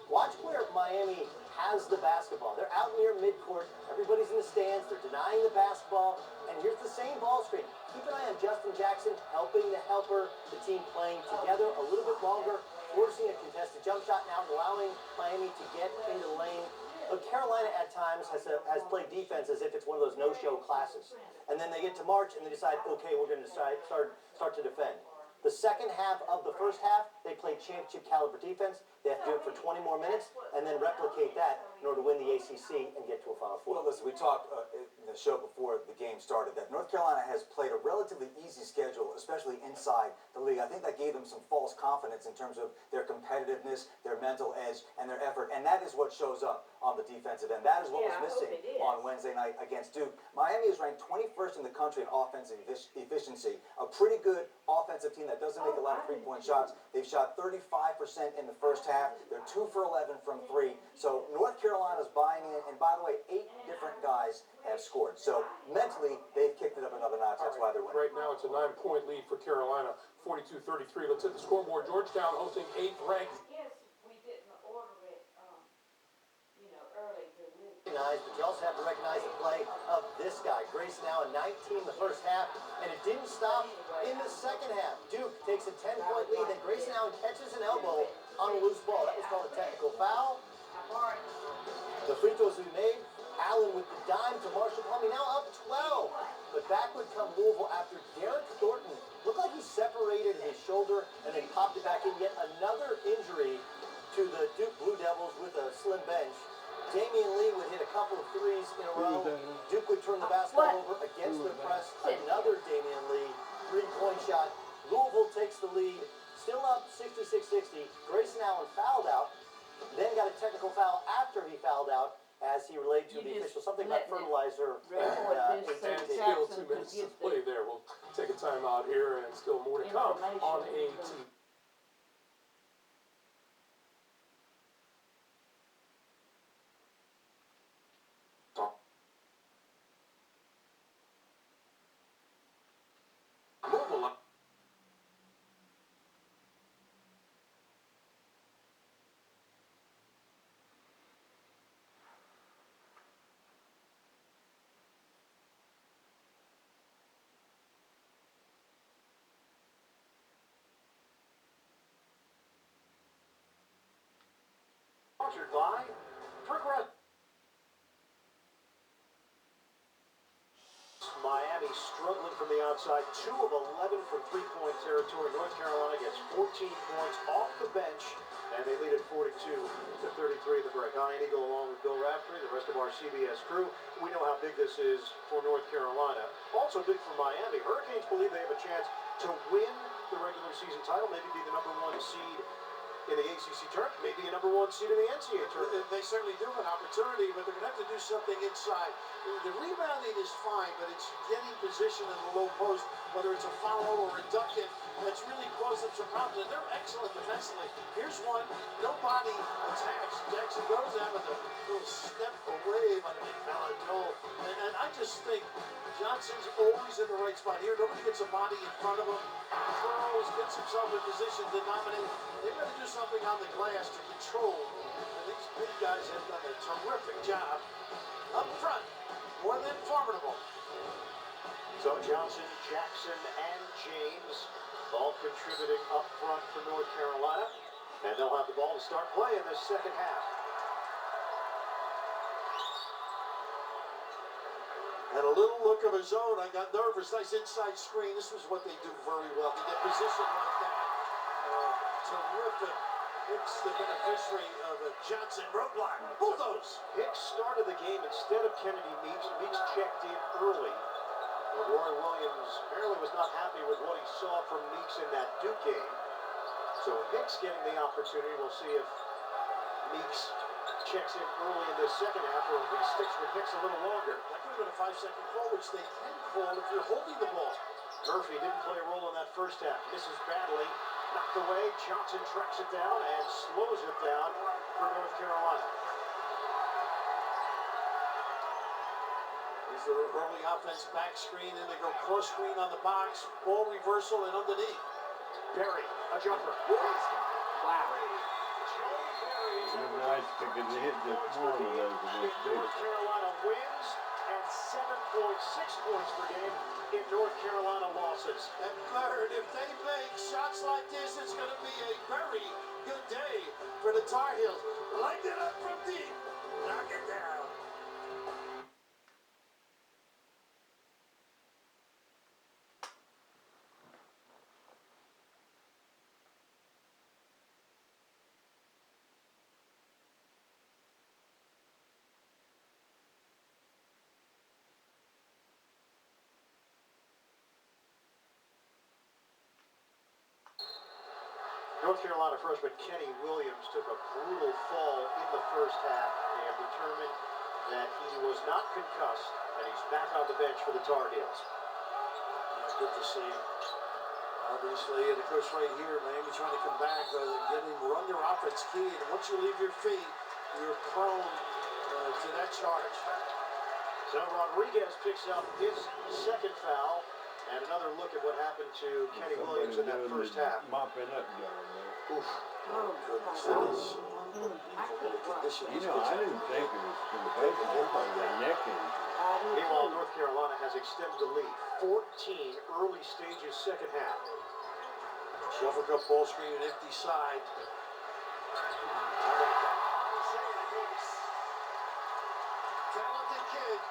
Speaker 6: Watch where Miami has the basketball. They're out near midcourt. Everybody's in the stands. They're denying the basketball. And here's the same ball screen. Keep an eye on Justin Jackson helping the helper, the team playing together a little bit longer, forcing a contested jump shot now, allowing Miami to get into the lane. But Carolina at times has played defense as if it's one of those no-show classes. And then they get to March and they decide, okay, we're going to start to defend. The second half of the first half, they played championship caliber defense. They have to do it for 20 more minutes and then replicate that in order to win the ACC and get to a Final Four.
Speaker 7: Well, listen, we talked in the show before the game started that North Carolina has played a relatively easy schedule, especially inside the league. I think that gave them some false confidence in terms of their competitiveness, their mental edge, and their effort. And that is what shows up on the defensive end. That is what was missing on Wednesday night against Duke. Miami is ranked 21st in the country in offensive efficiency. A pretty good offensive team that doesn't make a lot of three-point shots. They've shot 35% in the first half. They're 2 for 11 from 3. So North Carolina's buying in. And by the way, 8 different guys have scored. So mentally, they've kicked it up another notch. That's why they're winning.
Speaker 5: Right now, it's a 9-point lead for Carolina, 42-33. Let's hit the scoreboard. Georgetown hosting 8th ranked.
Speaker 3: Yes, we didn't order it, early.
Speaker 6: But you also have to recognize the play of this guy. Grace now a 19 in the first half, and it didn't stop in the second half. Duke takes a 10-point lead, then Grace now catches an elbow on a loose ball. That was called a technical foul, The free throws we made. Allen with the dime to Marshall Plumlee, now up 12. But back would come Louisville after Derek Thornton looked like he separated his shoulder and then popped it back in. Yet another injury to the Duke Blue Devils with a slim bench. Damian Lee would hit a couple of threes in a row. Duke would turn the basketball over against the press. Another Damian Lee three-point shot. Louisville takes the lead. Still up 66-60. Grayson Allen fouled out. Then got a technical foul after he fouled out as he relayed to the official something about fertilizer.
Speaker 5: And still 2 minutes to play there. We'll take a timeout here and still more to come on AT.
Speaker 1: Sponsored by Progressive. Miami struggling from the outside, 2 of 11 from three-point territory. North Carolina gets 14 points off the bench, and they lead at 42-33 at the break. Ian Eagle along with Bill Raftery, the rest of our CBS crew. We know how big this is for North Carolina. Also big for Miami. Hurricanes believe they have a chance to win the regular season title, maybe be the #1 seed in the ACC tournament, maybe a #1 seed in the NCAA tournament.
Speaker 2: They certainly do have an opportunity, but they're going to have to do something inside. The rebounding is fine, but it's getting position in the low post, whether it's a foul or a dunk in, that's really caused them some problems. And they're excellent defensively. Here's one, nobody attacks. Jackson goes out with a little step away by the Valadol. And I just think Johnson's always in the right spot here. Nobody gets a body in front of him. Throws, gets himself in position to dominate. They've got to do something on the glass to control. And these big guys have done a terrific job up front. More than formidable.
Speaker 1: So Johnson, Jackson, and James all contributing up front for North Carolina. And they'll have the ball to start play in this second half.
Speaker 2: And a little look of his own. I got nervous. Nice inside screen. This was what they do very well. They get position like that. Terrific. Hicks, the beneficiary of a Johnson roadblock. Bulldoze.
Speaker 1: Hicks started the game instead of Kennedy Meeks. Meeks checked in early. But Roy Williams apparently was not happy with what he saw from Meeks in that Duke game. So Hicks getting the opportunity. We'll see if Meeks checks in early in this second half or if he sticks with Hicks a little longer.
Speaker 2: That could have been a 5-second call, which they can call if you're holding the ball.
Speaker 1: Murphy didn't play a role in that first half. Misses badly. Knocked away. Johnson tracks it down and slows it down for North Carolina.
Speaker 2: Here's the early offense back screen, and they go cross screen on the box, ball reversal, and underneath.
Speaker 1: Perry, a jumper.
Speaker 3: Wow.
Speaker 4: Nice to get hit the corner of those against Duke.
Speaker 1: North Carolina wins and 7.6 points per game in North Carolina losses.
Speaker 2: And third, if they make shots like this, it's going to be a very good day for the Tar Heels. Light it up from deep. Knock it down.
Speaker 1: North Carolina freshman Kenny Williams took a brutal fall in the first half and determined that he was not concussed, and he's back on the bench for the Tar Heels.
Speaker 2: Good to see. Obviously, and of course right here, Miami trying to come back, run their offense key, and once you leave your feet, you're prone to that charge.
Speaker 1: So Rodriguez picks up his second foul, and another look at what happened to Kenny Williams in that first half.
Speaker 4: Mopping up job, man.
Speaker 1: Oof.
Speaker 2: Oh, goodness, that is unbelievable condition.
Speaker 4: You know, I didn't think it was concussion. I thought it was a neck injury.
Speaker 1: Meanwhile, North Carolina has extended the lead. 14 early stages second half.
Speaker 2: Shuffle cup ball screen, empty side.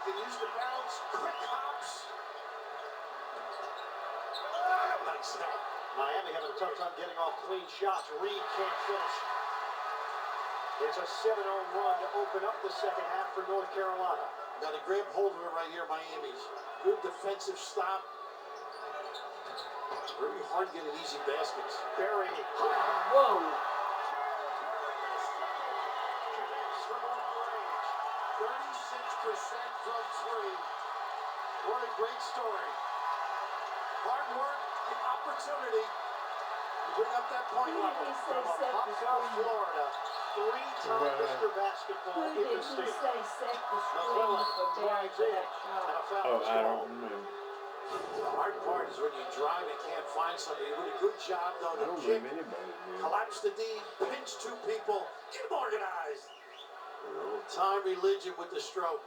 Speaker 2: can use the bounce. Quick hops. Nice help.
Speaker 1: Miami having a tough time getting off clean shots. Reed can't finish. It's a 7-0 run to open up the second half for North Carolina.
Speaker 2: Got a grab hold of it right here, Miami's. Good defensive stop. Very hard getting easy baskets.
Speaker 1: Berry.
Speaker 3: Whoa.
Speaker 1: Connects from long range.
Speaker 2: 36% from three. What a great story. Hard work and opportunity to bring up that point
Speaker 3: Who
Speaker 2: level.
Speaker 3: did he say
Speaker 1: From
Speaker 3: set the
Speaker 1: South
Speaker 3: screen?
Speaker 1: Florida. Three-time Mr. Basketball
Speaker 3: Who
Speaker 1: in
Speaker 3: did
Speaker 1: the
Speaker 3: he
Speaker 1: state.
Speaker 3: say set the screen
Speaker 1: McClellan
Speaker 3: for Barry
Speaker 1: drives
Speaker 3: for
Speaker 1: in,
Speaker 3: that
Speaker 1: and
Speaker 3: shot?
Speaker 1: a foul
Speaker 4: Oh,
Speaker 1: is
Speaker 4: I
Speaker 1: called.
Speaker 4: don't remember.
Speaker 2: The hard part is when you drive and can't find somebody. He did a good job, though,
Speaker 4: I
Speaker 2: to
Speaker 4: don't
Speaker 2: kick,
Speaker 4: blame anybody, man.
Speaker 2: collapse the D, pinch two people, get them organized. A little time religion with the stroke.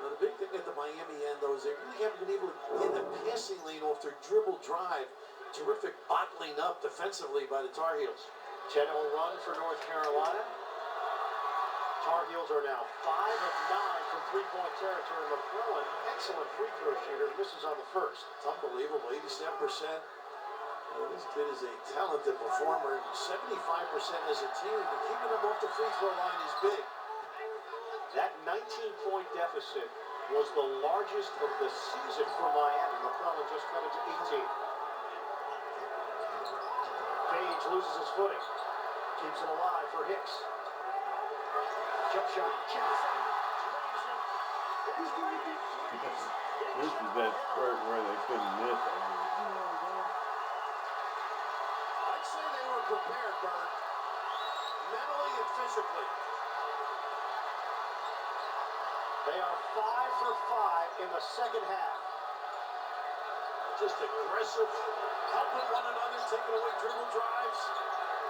Speaker 2: Now, the big thing at the Miami end, though, is they really haven't been able to get the passing lane off their dribble drive. Terrific bottling up defensively by the Tar Heels.
Speaker 1: 10-0 run for North Carolina. Tar Heels are now 5 of 9 from three-point territory. McClellan, excellent free throw shooter, misses on the first.
Speaker 2: It's unbelievable, 87%. Well, this kid is a talented performer, 75% as a team, and keeping them off the free throw line is big.
Speaker 1: That 19-point deficit was the largest of the season for Miami. McClellan just cut it to 18. Page loses his footing. Keeps it alive for Hicks. Jump shot. Jackson.
Speaker 4: This is that spurt where they couldn't miss it.
Speaker 2: I'd say they were prepared, Bert, mentally and physically.
Speaker 1: They are 5 for 5 in the second half.
Speaker 2: Just aggressive, helping one another, taking away dribble drives.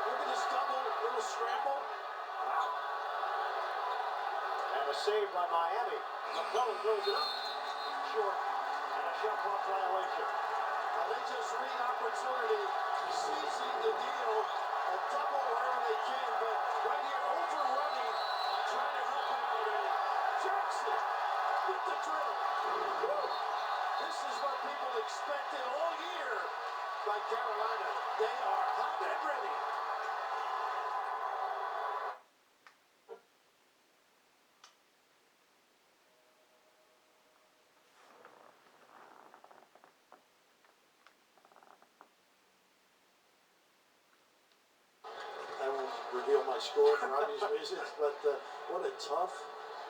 Speaker 2: Look at this double, little scramble. Wow.
Speaker 1: And a save by Miami. McClellan throws it up. Short. And a shot clock violation.
Speaker 2: Now they just read opportunity, seizing the deal, a double wherever they can, but right here overrunning, trying to help out. And Jackson with the drill. Woo. This is what people expected all year by Carolina. They are hot and ready. I won't reveal my score for obvious reasons, but what a tough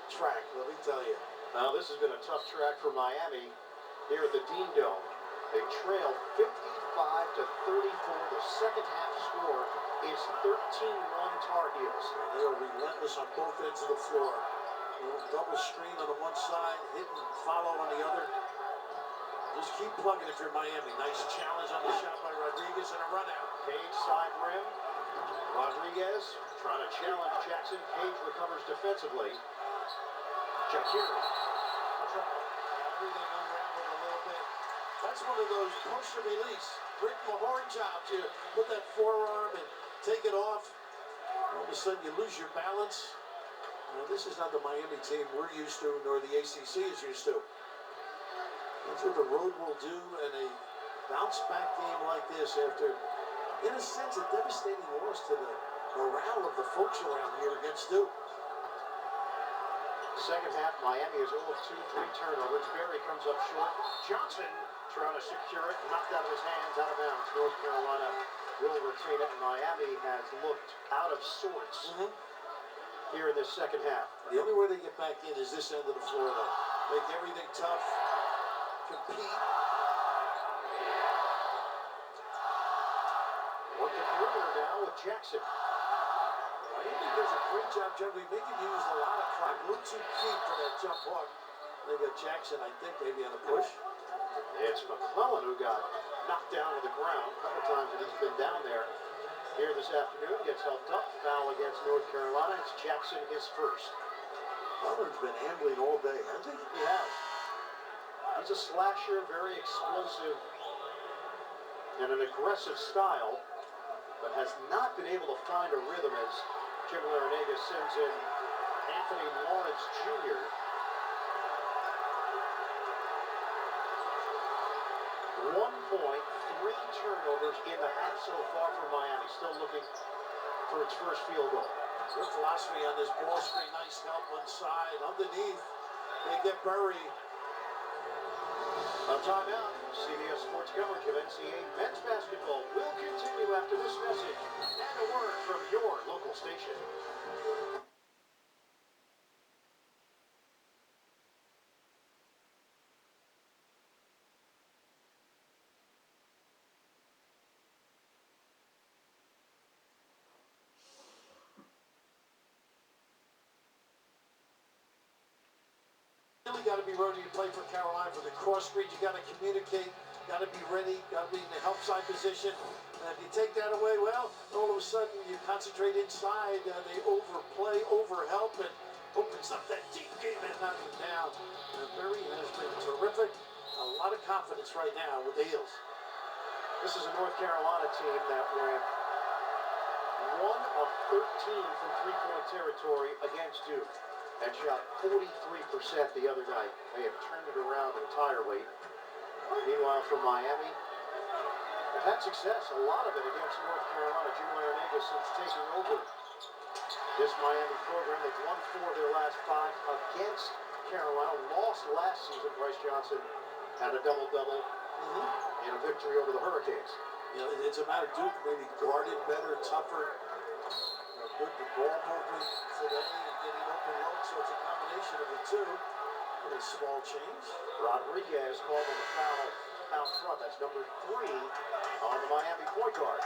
Speaker 2: track, let me tell you.
Speaker 1: Now this has been a tough track for Miami here at the Dean Dome. They trail 55 to 34. The second half score is 13-1 Tar Heels.
Speaker 2: They are relentless on both ends of the floor. A little double screen on the one side, hit and follow on the other. Just keep plugging if you're Miami. Nice challenge on the shot by Rodriguez and a run out.
Speaker 1: Page side rim. Rodriguez trying to challenge Jackson. Page recovers defensively. Jakiri.
Speaker 2: Everything unraveled a little bit. That's one of those push and release. Rick Mahorn jobs. You put that forearm and take it off. All of a sudden you lose your balance. Now, this is not the Miami team we're used to, nor the ACC is used to. That's what the road will do in a bounce-back game like this after, in a sense, a devastating loss to the morale of the folks around here against Duke.
Speaker 1: Second half, Miami is 0 of 2, 3 turnovers. Berry comes up short. Johnson trying to secure it, knocked out of his hands, out of bounds. North Carolina will retain it. Miami has looked out of sorts here in this second half.
Speaker 2: The only way they get back in is this end of the floor, though. Make everything tough, compete.
Speaker 1: Work the perimeter now with Jackson.
Speaker 2: Miami does a great job jumping. They can use a lot of clock. A little too deep for that jump hook. They got Jackson, I think, maybe on the push.
Speaker 1: It's McClellan who got knocked down to the ground a couple times that he's been down there. Here this afternoon, gets helped up. Foul against North Carolina. It's Jackson, his first.
Speaker 2: Mullen's been ambling all day, hasn't he?
Speaker 1: He has. He's a slasher, very explosive, and an aggressive style, but has not been able to find a rhythm as Jim Larinaga sends in Anthony Lawrence Jr. 1 point, 3 turnovers in the half so far for Miami. Still looking for its first field goal.
Speaker 2: Good philosophy on this ball screen. Nice help one side. Underneath, they get buried.
Speaker 1: A timeout. CBS Sports coverage of NCAA men's basketball will continue after this message and a word from your local station.
Speaker 2: Really got to be ready to play for Carolina. For the cross screens, you got to communicate, got to be ready, got to be in the help side position. And if you take that away, well, all of a sudden you concentrate inside. They overplay, overhelp, and opens up that deep game and knocks it down. Berry has been terrific. A lot of confidence right now with the Heels.
Speaker 1: This is a North Carolina team that went 1 of 13 from three-point territory against Duke and shot 43% the other night. They have turned it around entirely. Meanwhile, from Miami, they've had success, a lot of it against North Carolina. Jim Larinaga, since taking over this Miami program, they've won 4 of their last 5 against Carolina. Lost last season. Bryce Johnson had a double-double in a victory over the Hurricanes.
Speaker 2: You know, it's a matter of Duke maybe guarded better, tougher. Good the ball movement today and getting open look, so it's a combination of the two. A small change.
Speaker 1: Rodriguez called on the foul out front. That's number 3 on the Miami point guard.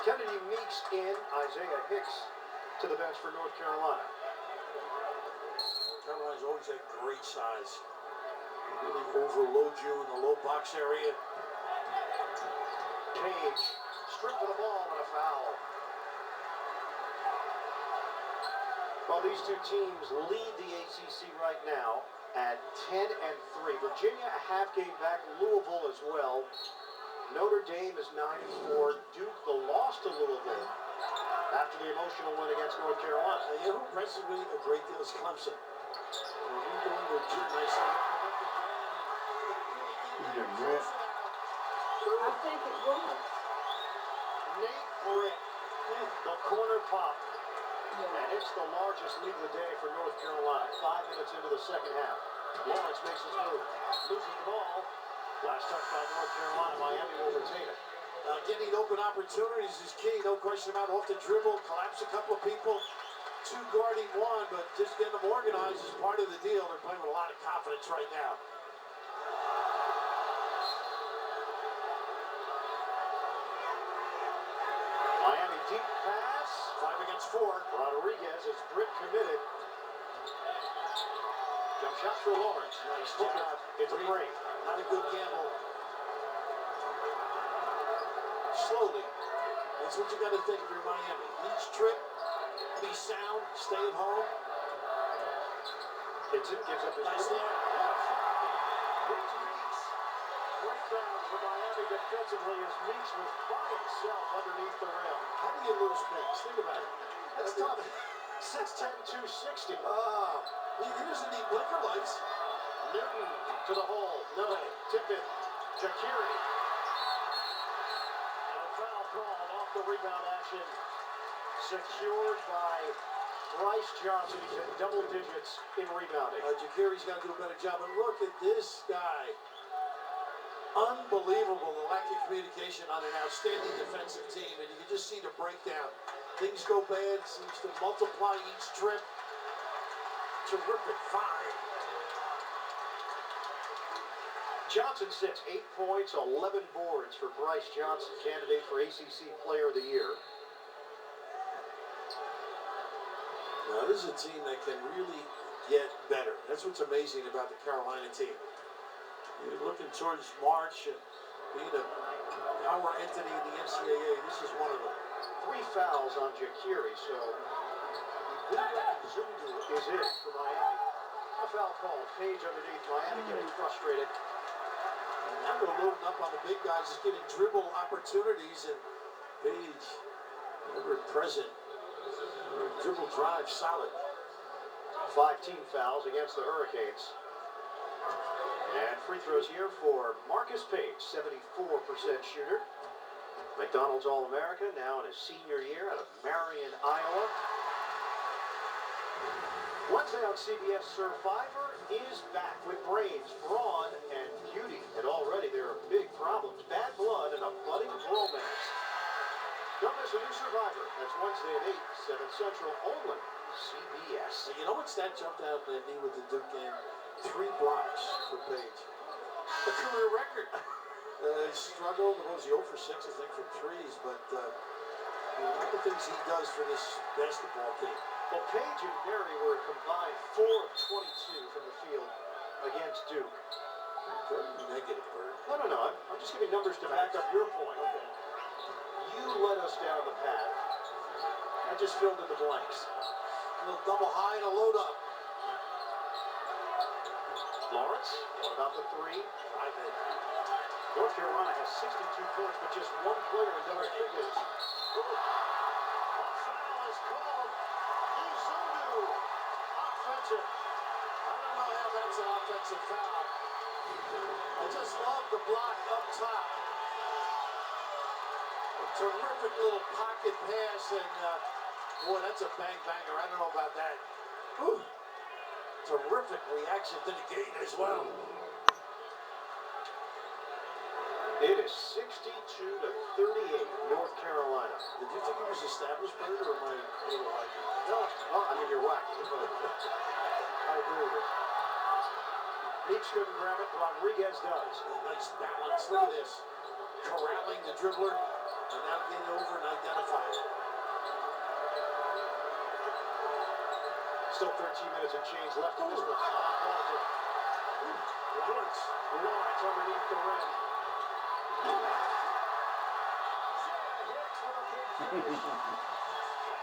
Speaker 1: Kennedy Meeks in, Isaiah Hicks to the bench for North Carolina.
Speaker 2: Carolina's always had great size. They really overload you in the low box area.
Speaker 1: Page stripped of the ball and a foul. Well, these two teams lead the ACC right now at 10-3. Virginia a half game back, Louisville as well. Notre Dame is 9-4. Duke the loss to Louisville after the emotional win against North Carolina.
Speaker 2: You know who impresses me a great deal is Clemson. He's doing the Duke nicely.
Speaker 3: I think it was.
Speaker 1: Nate Britt, the corner pop. And it's the largest lead of the day for North Carolina. 5 minutes into the second half. Lawrence makes his move. Losing the ball. Last touch by North Carolina. Miami will retain it.
Speaker 2: Getting open opportunities is key. No question about off the dribble. Collapse a couple of people. 2 guarding 1, but just getting them organized is part of the deal. They're playing with a lot of confidence right now.
Speaker 1: Miami deep pass.
Speaker 2: 5 against 4.
Speaker 1: Rodriguez is Britt committed. Jump shot for Lawrence.
Speaker 2: Nice job.
Speaker 1: It's a break.
Speaker 2: Not a good gamble. Slowly. That's what you got to think if you're Miami. Each trip, be sound, stay at home.
Speaker 1: Kitson gives up his
Speaker 2: Nice
Speaker 1: dribble.
Speaker 2: there.
Speaker 1: Here's Meeks. Breakdown for Miami defensively as Meeks was by himself underneath the rim.
Speaker 2: How do you lose Meeks? Think about it.
Speaker 1: That's tough. 6'10", 260.
Speaker 2: He doesn't need blinker lights.
Speaker 1: Newton to the hole. No. Tipped it. Jakiri. And a foul called off the rebound action. Secured by Bryce Johnson. He's at double digits in rebounding.
Speaker 2: Jakiri's got to do a better job. And look at this guy. Unbelievable, the lack of communication on an outstanding defensive team. And you can just see the breakdown. Things go bad, seems to multiply each trip. Terrific find.
Speaker 1: Johnson sits 8 points, 11 boards for Bryce Johnson, candidate for ACC Player of the Year.
Speaker 2: Now, this is a team that can really get better. That's what's amazing about the Carolina team. You're looking towards March and being a power entity in the NCAA. This is one of them.
Speaker 1: 3 fouls on Jakiri, so Zundu is in for Miami. A foul call. Page underneath. Miami getting frustrated.
Speaker 2: And now they're loading up on the big guys, just getting dribble opportunities. And Page, ever present. Dribble drive, solid.
Speaker 1: 5 team fouls against the Hurricanes. And free throws here for Marcus Page, 74% shooter. McDonald's All-America, now in his senior year out of Marion, Iowa. Wednesday on CBS, Survivor is back with brains, brawn, and beauty. And already there are big problems. Bad blood and a budding romance. Don't miss a new Survivor. That's Wednesday at 8, 7 Central, only CBS.
Speaker 2: You know what's that jumped out at me with the Duke game? 3 blocks for Page. A career record. He struggled. What was he, 0 for 6, I think, from threes. But you know, one of the things he does for this basketball team.
Speaker 1: Well, Page and Berry were a combined 4 of 22 from the field against Duke.
Speaker 2: Very negative, Bird.
Speaker 1: No. I'm just giving numbers to back up your point.
Speaker 2: Okay.
Speaker 1: You led us down the path. I just filled in the blanks.
Speaker 2: A little double high and a load up.
Speaker 1: Lawrence, what about the 3? North Carolina has 62 points, but just one player in double figures.
Speaker 2: Foul is called. Izundu. Offensive. I don't know how that's an offensive foul. I just love the block up top. A terrific little pocket pass, and boy, that's a bang-banger. I don't know about that. Whew. Terrific reaction to the game as well.
Speaker 1: It is 62-38, North Carolina.
Speaker 2: Did you think he was established, Bird, or am I a little like it?
Speaker 1: No, I mean, you're whacked. I agree with it. Meeks couldn't grab it. Rodriguez does.
Speaker 2: A nice balance. Look at this. Corralling the dribbler, and now getting over and identifying.
Speaker 1: Still 13 minutes and change left in this one.
Speaker 2: Lawrence.
Speaker 1: Lawrence underneath the rim. And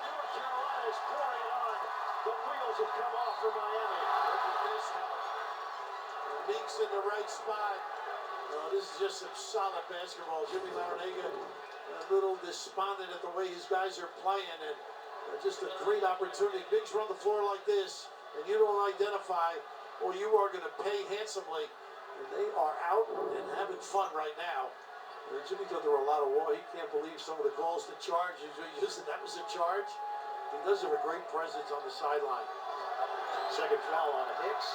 Speaker 1: North Carolina is pouring it on. The wheels have come off for Miami.
Speaker 2: Meeks in the right spot. This is just some solid basketball. Jimmy Larinaga a little despondent at the way his guys are playing, and just a great opportunity. Bigs run the floor like this, and you don't identify, or you are going to pay handsomely. And they are out and having fun right now. Jimmy thought there were a lot of war. He can't believe some of the calls to charge. He said that was a charge. He does have a great presence on the sideline.
Speaker 1: Second foul on Hicks.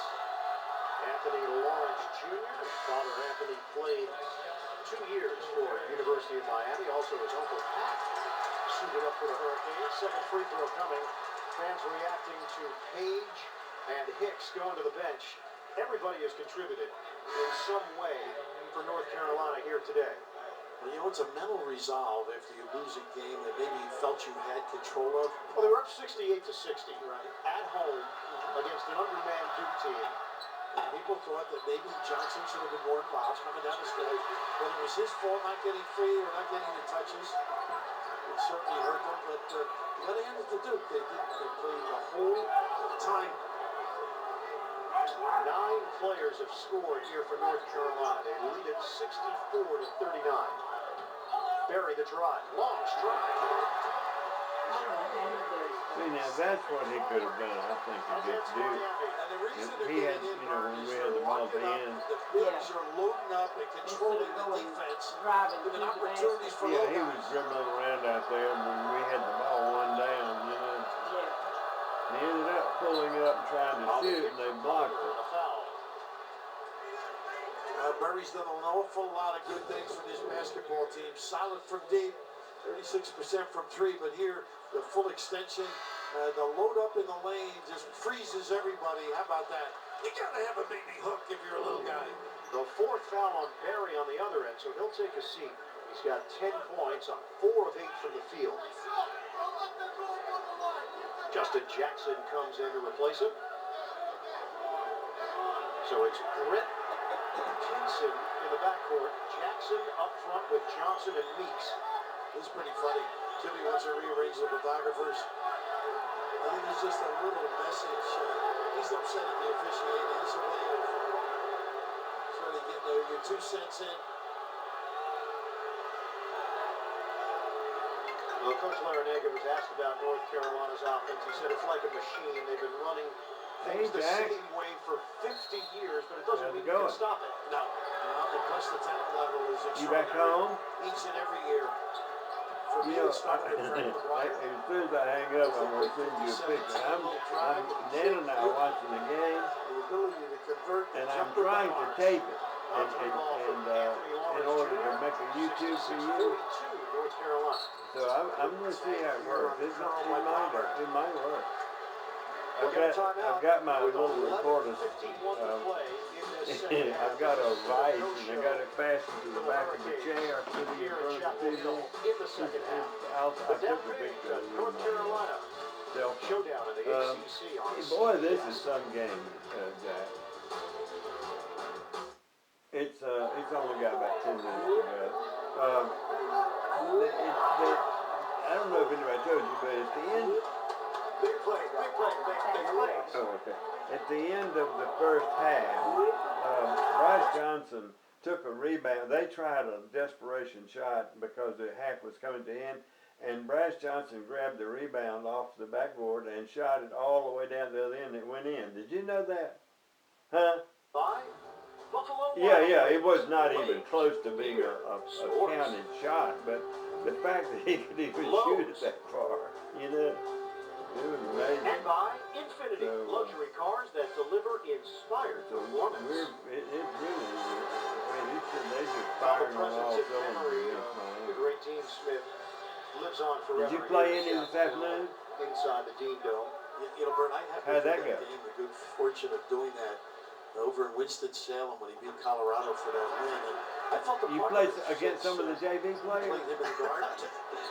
Speaker 1: Anthony Lawrence Jr. His father Anthony played 2 years for University of Miami. Also his uncle Pat suited up for the Hurricanes. Second free throw coming. Fans reacting to Page and Hicks going to the bench. Everybody has contributed in some way for North Carolina here today.
Speaker 2: Well, you know, it's a mental resolve after you lose a game that maybe you felt you had control of.
Speaker 1: Well, they were up 68-60
Speaker 2: Right.
Speaker 1: at home against an undermanned Duke team.
Speaker 2: And people thought that maybe Johnson should have been more involved coming down the stretch. Whether it was his fault not getting free or not getting the touches, it certainly hurt them. But you got to hand it to Duke. They played the whole time.
Speaker 1: 9 players have scored here for North Carolina. They lead it 64-39. Berry the drive. Long stride.
Speaker 4: See, now that's what he could have done, I think, against Duke.
Speaker 2: And the reason
Speaker 4: If he had, you know, when we had the ball at the end.
Speaker 2: the bigs are loading up and controlling the defense,
Speaker 3: Driving
Speaker 2: giving
Speaker 3: through the
Speaker 2: opportunities for
Speaker 4: Yeah,
Speaker 2: low
Speaker 4: he was
Speaker 2: guys.
Speaker 4: dribbling around out there when we had the ball one down, you know.
Speaker 3: Yeah.
Speaker 4: And he ended up pulling up and trying to shoot, and they blocked it.
Speaker 1: A foul.
Speaker 2: Berry's done an awful lot of good things for this basketball team. Solid from deep, 36% from 3, but here, the full extension, the load up in the lane just freezes everybody. How about that? You gotta have a baby hook if you're a little guy.
Speaker 1: The 4th foul on Berry on the other end, so he'll take a seat. He's got 10 points on 4 of 8 from the field. Justin Jackson comes in to replace him. So it's Brett Kinson in the backcourt. Jackson up front with Johnson and Meeks.
Speaker 2: This is pretty funny. Timmy wants to rearrange the photographers. I think it's just a little message. He's upset at the officiating. It's a way of trying to get your 2 cents in.
Speaker 1: Well, Coach Larinaga was asked about North Carolina's offense. He said it's like a machine. They've been running things the
Speaker 4: Jack.
Speaker 1: same way for 50 years, but it doesn't
Speaker 4: How's
Speaker 1: mean
Speaker 4: it
Speaker 1: you can
Speaker 4: going?
Speaker 1: stop it.
Speaker 2: No, because the talent level is
Speaker 4: You back
Speaker 2: extraordinary
Speaker 4: home?
Speaker 2: each and every year. For me,
Speaker 4: You know,
Speaker 2: it started with Frank McGuire.
Speaker 4: as soon as I hang up, I'm gonna send you a picture. Nan and I are watching the game,
Speaker 2: The ability to convert the
Speaker 4: and I'm
Speaker 2: jumper
Speaker 4: trying to
Speaker 2: bars.
Speaker 4: tape it,
Speaker 1: Bounce the ball from Anthony
Speaker 4: in
Speaker 1: Lawrence
Speaker 4: order to
Speaker 1: Jr.
Speaker 4: make a YouTube for
Speaker 1: 66-42,
Speaker 4: you.
Speaker 1: North Carolina.
Speaker 4: So I'm gonna see how it works. It might work.
Speaker 1: We'll get a timeout.
Speaker 4: I've got my
Speaker 1: With
Speaker 4: little recorder.
Speaker 1: 11:51 to play in this second half.
Speaker 4: I've got a
Speaker 1: This is
Speaker 4: vice
Speaker 1: no
Speaker 4: and I
Speaker 1: show
Speaker 4: got it fastened to
Speaker 1: for
Speaker 4: the back of the
Speaker 1: Hurricanes
Speaker 4: chair sitting in
Speaker 1: here
Speaker 4: front
Speaker 1: at
Speaker 4: of the
Speaker 1: Chapel
Speaker 4: TV.
Speaker 1: Hill in the second half.
Speaker 4: I
Speaker 1: The
Speaker 4: took a
Speaker 1: Devils
Speaker 4: picture of it
Speaker 1: North
Speaker 4: with
Speaker 1: Carolina
Speaker 4: my cell phone.
Speaker 1: showdown in the ACC on
Speaker 4: Hey, boy, this
Speaker 1: CBS.
Speaker 4: is some game, Jack. It's only got about 10 minutes to go. I don't know if anybody told you, but at the end.
Speaker 1: Big play, big play, big play.
Speaker 4: Oh, okay. At the end of the first half, Bryce Johnson took a rebound. They tried a desperation shot because the half was coming to end, and Bryce Johnson grabbed the rebound off the backboard and shot it all the way down the other end. It went in. Did you know that? Huh?
Speaker 1: By Buffalo
Speaker 4: Yeah,
Speaker 1: Wild
Speaker 4: it was not
Speaker 1: Wings.
Speaker 4: even close to being a counted shot, but the fact that he could even shoot it that far, you know, it was amazing.
Speaker 1: And by Infinity,
Speaker 4: So,
Speaker 1: luxury cars that deliver inspired
Speaker 4: So
Speaker 1: performance.
Speaker 4: it really, I mean, they just
Speaker 1: While the
Speaker 4: firing on all
Speaker 1: presence and
Speaker 4: cylinders
Speaker 1: memory
Speaker 4: against
Speaker 1: of the
Speaker 4: Miami.
Speaker 1: great Gene Smith lives on forever.
Speaker 4: Did you play
Speaker 1: here
Speaker 4: any
Speaker 1: in
Speaker 4: this
Speaker 1: Chapel
Speaker 4: afternoon?
Speaker 1: Hill, inside the Dean Dome.
Speaker 2: You know, Bert, I had
Speaker 4: How'd that go?
Speaker 2: game, the good fortune of doing that over in Winston-Salem when he beat Colorado for that win. And I felt the
Speaker 4: You
Speaker 2: part
Speaker 4: played
Speaker 2: of it
Speaker 4: against some of the JV
Speaker 2: since,
Speaker 4: players?
Speaker 2: played him in the garden.